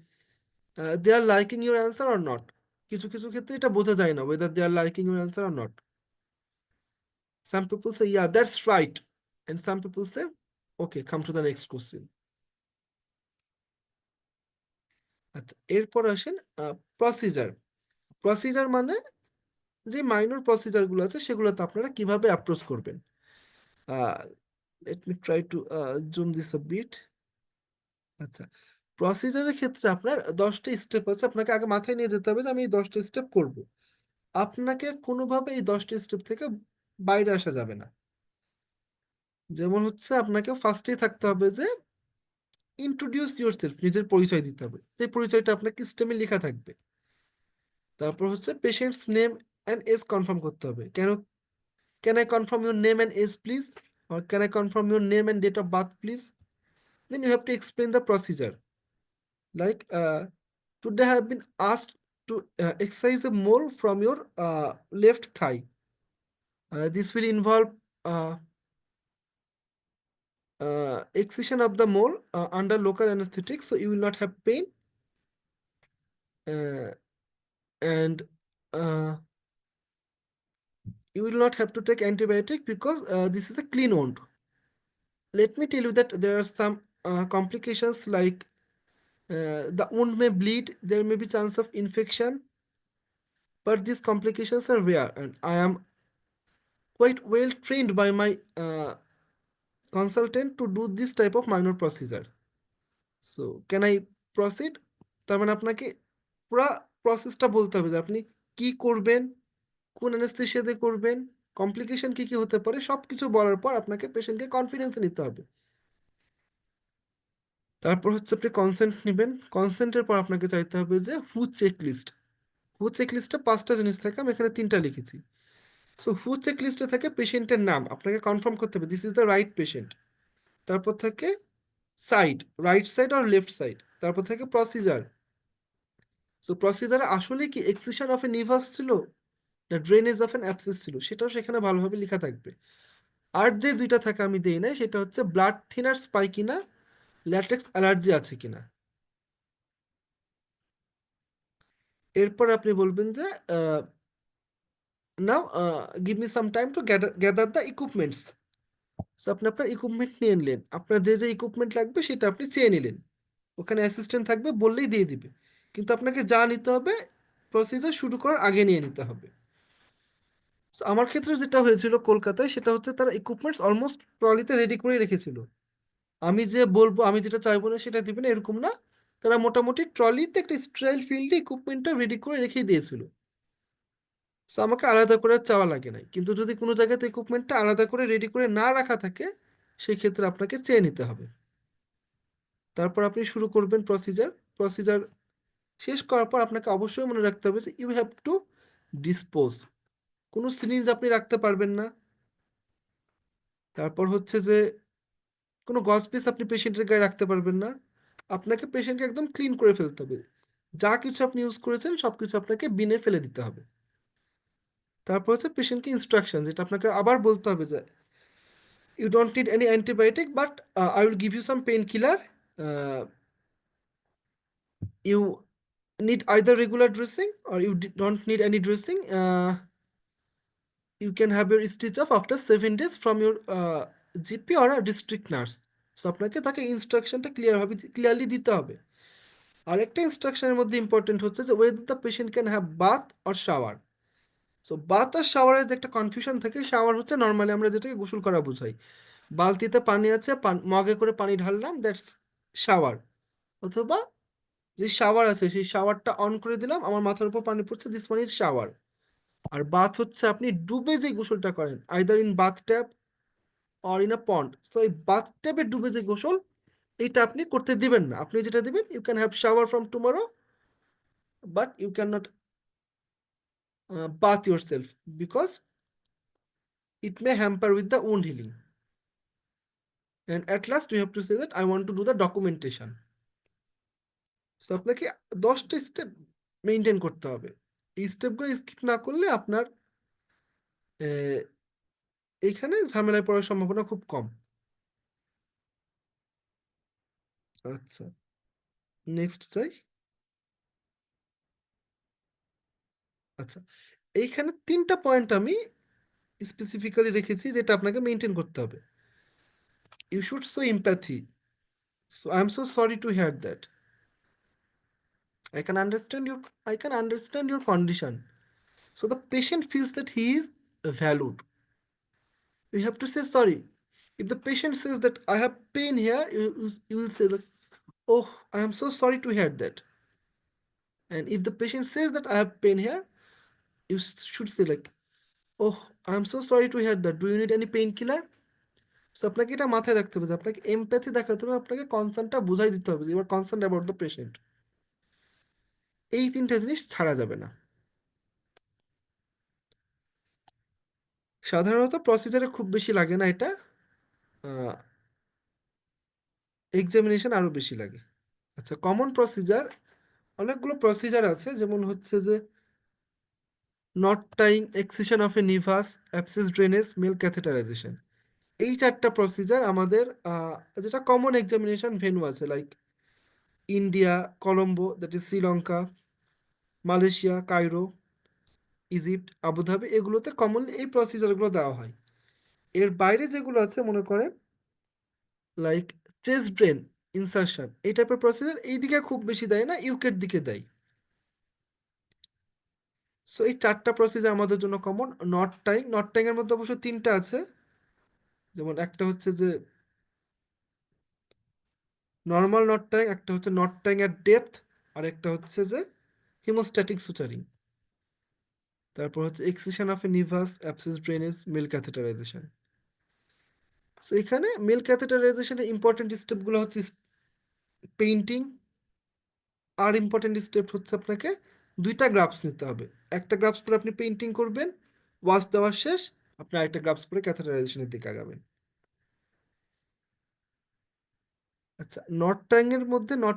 they are liking your answer or not. কিছু কিছু ক্ষেত্রে এটা বোঝা যায় না whether they are liking your answer or not. Some people say yeah that's right, and some people say okay come to the next question. আচ্ছা, এরপর আসেন প্রসিজার। প্রসিজার মানে যে মাইনর প্রসিজার গুলো আছে সেগুলোতে আপনারা কিভাবে অ্যাপ্রোচ করবেন। Let me try to zoom this a bit. আচ্ছা, প্রসিজারের ক্ষেত্রে আপনার 10টা স্টেপ আছে, আপনাকে আগে মাথায় নিয়ে যেতে হবে যে আমি এই 10টা স্টেপ করব। আপনাকে কোনোভাবে এই 10টা স্টেপ থেকে বাইরে আসা যাবে না। যেমন হচ্ছে আপনাকে ফার্স্টেই থাকতে হবে যে ইন্ট্রোডিউস ইউরসেলফ, নিজের পরিচয় দিতে হবে, এই পরিচয়টা আপনার সিস্টেমে লেখা থাকবে। তারপর হচ্ছে patient's name and age confirm করতে হবে। কেন, can I confirm your name and age please, or can I confirm your name and date of birth please? Then you have to explain the procedure. Like today I have been asked to excise a mole from your left thigh. This will involve uh, excision of the mole under local anesthetic, so you will not have pain, uh, and uh, you will not have to take antibiotic because this is a clean wound. Let me tell you that there are some complications like the wound may bleed, there may be chance of infection, but these complications are rare, and I am quite well trained by my consultant to do this type of minor procedure. So can I proceed? তার মানে আপনাকে পুরো প্রসেসটা বলতে হবে যে আপনি কি করবেন, কোন অ্যানেস্থেসিয়া দিয়ে করবেন, কমপ্লিকেশন কি কি হতে পারে, সবকিছু বলার পর আপনাকে পেশেন্টকে কনফিডেন্সে নিতে হবে। তারপর হচ্ছে আপনি কনসেন্ট নেবেন। কনসেন্টের পর আপনাকে চাইতে হবে যে হু চেক লিস্ট। হু চেক লিস্টে 5টা জিনিস থাকে, আমি এখানে 3টা লিখেছি। সো হু চেক লিস্টে থাকে পেশেন্টের নাম, আপনাকে কনফার্ম করতে হবে this is the right patient. তারপর থাকে সাইড, রাইট সাইড আর লেফট সাইড। তারপর থাকে প্রসিজার। সো প্রসিজারে আসলে কি এক্সিশন অফ এ নিভাস ছিল না ড্রেনেজ অফ এন অ্যাবসেস ছিল, সেটাও সেখানে ভালোভাবে লেখা থাকবে। আর যে দুইটা থাকে আমি দেই নাই, সেটা হচ্ছে ব্লাড থিনার পাই কিনা, ল্যাটেক্স অ্যালার্জি আছে কিনা। এরপর আপনি বলবেন যে now give me some time to gather the equipments. So আপনি আপনার ইকুইপমেন্ট নিয়ে নিলেন, আপনার যে যে ইকুইপমেন্ট লাগবে সেটা আপনি চেয়ে নিলেন, ওখানে অ্যাসিস্ট্যান্ট থাকবে, বললেই দিয়ে দিবে। কিন্তু আপনাকে যা নিতে হবে প্রসিজার শুরু করার আগে নিয়ে নিতে হবে। So, আমার ক্ষেত্রে যেটা হয়েছিল কলকাতায়, সেটা হচ্ছে তারা ইকুইপমেন্টস অলমোস্ট ট্রলিতে রেডি করে রেখেছিল। আমি যে বলবো আমি যেটা চাইবো না সেটা দিবে না এরকম না, তারা মোটামুটি ট্রলিতে একটা স্টাইল ফিল্ডে ইকুইপমেন্টটা রেডি করে রেখেই দিয়েছিল। সো আমাকে আলাদা করে আর চাওয়া লাগে নাই। কিন্তু যদি কোনো জায়গাতে ইকুইপমেন্টটা আলাদা করে রেডি করে না রাখা থাকে, সেই ক্ষেত্রে আপনাকে চেয়ে নিতে হবে। তারপর আপনি শুরু করবেন প্রসিজার। প্রসিজার শেষ করার পর আপনাকে অবশ্যই মনে রাখতে হবে যে ইউ হ্যাভ টু ডিসপোজ। কোনো সিরিঞ্জ আপনি রাখতে পারবেন না। তারপর হচ্ছে যে কোনো গজ পিস আপনি পেশেন্টের গায়ে রাখতে পারবেন না। আপনাকে পেশেন্টকে একদম ক্লিন করে ফেলতে হবে, যা কিছু আপনি ইউজ করেছেন সব কিছু আপনাকে বিনে ফেলে দিতে হবে। তারপর হচ্ছে পেশেন্টকে ইনস্ট্রাকশন, যেটা আপনাকে আবার বলতে হবে যে you don't need any antibiotic but I will give you some painkiller, you need either regular dressing or you don't need any dressing. You can have your stitch up after 7 days from your GP or district nurse. So আপনাকে তাকে ইনস্ট্রাকশনটা clearly দিতে হবে। আরেকটা ইনস্ট্রাকশনের মধ্যে important হচ্ছে যে whether the patient can have bath or shower. So bath আর শাওয়ারের যে একটা কনফিউশন থাকে, শাওয়ার হচ্ছে নর্মালি আমরা যেটাকে গোসল করা বোঝাই, বালতিতে পানি আছে, মগে করে পানি ঢাললাম, দ্যাটস শাওয়ার। অথবা যে শাওয়ার আছে সেই শাওয়ারটা অন করে দিলাম, আমার মাথার উপর পানি পড়ছে, দিস ওয়ান ইজ শাওয়ার। আর বাথ হচ্ছে আপনি ডুবে যে গোসলটা করেন, either in bathtub or in a pond. So এই বাথ ট্যাবে ডুবে যে গোসল, এইটা আপনি করতে দিবেন না। আপনি যেটা দিবেন, you can have shower from tomorrow, but you can not bath yourself because it may hamper with the wound healing. And at last, you have to say that I want to do the documentation. So আপনাকে 10টা step maintain করতে হবে। এই স্টেপগুলো skip না করলে আপনার আহ, এইখানে ঝামেলায় পড়ার সম্ভাবনা খুব কম। আচ্ছা, নেক্সট চাই। আচ্ছা, এইখানে 3টা পয়েন্ট আমি স্পেসিফিক্যালি রেখেছি যেটা আপনাকে মেনটেন করতে হবে। You should show empathy. So I am so sorry to hear that. I can understand your condition. So the patient feels that he is valued. You have to say sorry. If the patient says that I have pain here, you will say that, oh, I am so sorry to hear that. And if the patient says that I have pain here, you should say like, oh, I am so sorry to hear that. Do you need any painkiller? So আপনাকে এটা মাথায় রাখতে হবে যে আপনাকে empathy দেখাতে হবে, আপনাকে কনসার্নটা বুঝাই দিতে হবে যে you are concern about the patient. এই 3টা জিনিস ছাড়া যাবে না। সাধারণত প্রসিজারে খুব বেশি লাগে না এটা, এক্সামিনেশন আরো বেশি লাগে। আচ্ছা, কমন প্রসিজার অনেকগুলো প্রসিজার আছে, যেমন হচ্ছে যে knot tying, excision of a nevus, abscess drainage, male catheterization. এই 4টা প্রসিজার আমাদের যেটা কমন এক্সামিনেশন ভেন্যু আছে, like India, Colombo that is Sri Lanka, Malaysia, Cairo, Egypt, Abu Dhabi, এগুলোতে কমনলি এই প্রসিজারগুলো দেওয়া হয়। এর বাইরে যেগুলো আছে, মনে করেন লাইক চেস্ট ড্রেন, ইনসারশন, এই টাইপের প্রসিজার এই দিকে খুব বেশি দেয় না, ইউকের দিকে দেয়। সো এই 4টা প্রসিজার আমাদের জন্য কমন। নট টাইং এর মধ্যে অবশ্য 3টা আছে, যেমন একটা হচ্ছে যে নর্মাল নট টাইং, একটা হচ্ছে নট টাইং এর ডেপথ, আর একটা হচ্ছে যে হিমোস্ট্যাটিক সুচারিং, তারপর হচ্ছে excision of a nevus, abscess drainage, male catheterization. So এখানে মেল ক্যাথেটারাইজেশনের ইম্পর্টেন্ট স্টেপগুলো হচ্ছে পেইন্টিং। আর ইম্পর্টেন্ট স্টেপ হচ্ছে আপনাকে 2টা গ্রাফস নিতে হবে। একটা গ্রাফস পরে আপনি পেইন্টিং করবেন, ওয়াশ দেওয়ার শেষ আপনি আরেকটা গ্রাফস পরে ক্যাথেটারাইজেশনের দিকে আগাবেন। আচ্ছা, নর্থ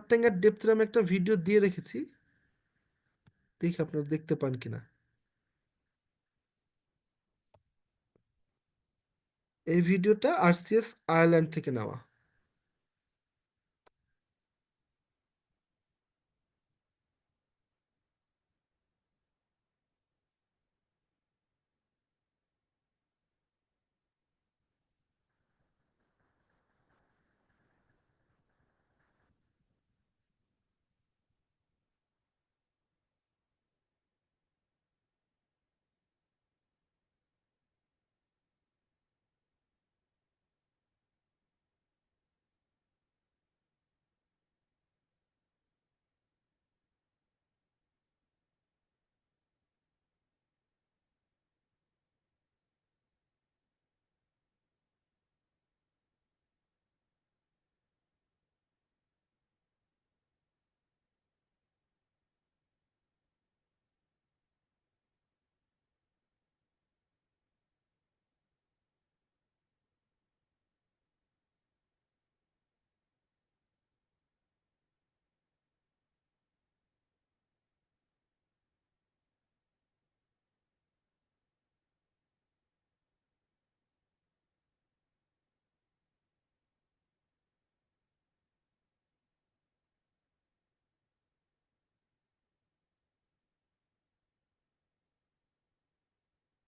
ট্যাঙ্গের ডেপথের আমি একটা ভিডিও দিয়ে রেখেছি, দেখি আপনারা দেখতে পান কিনা। এই ভিডিওটা আরসিএস আয়ারল্যান্ড থেকে নেওয়া।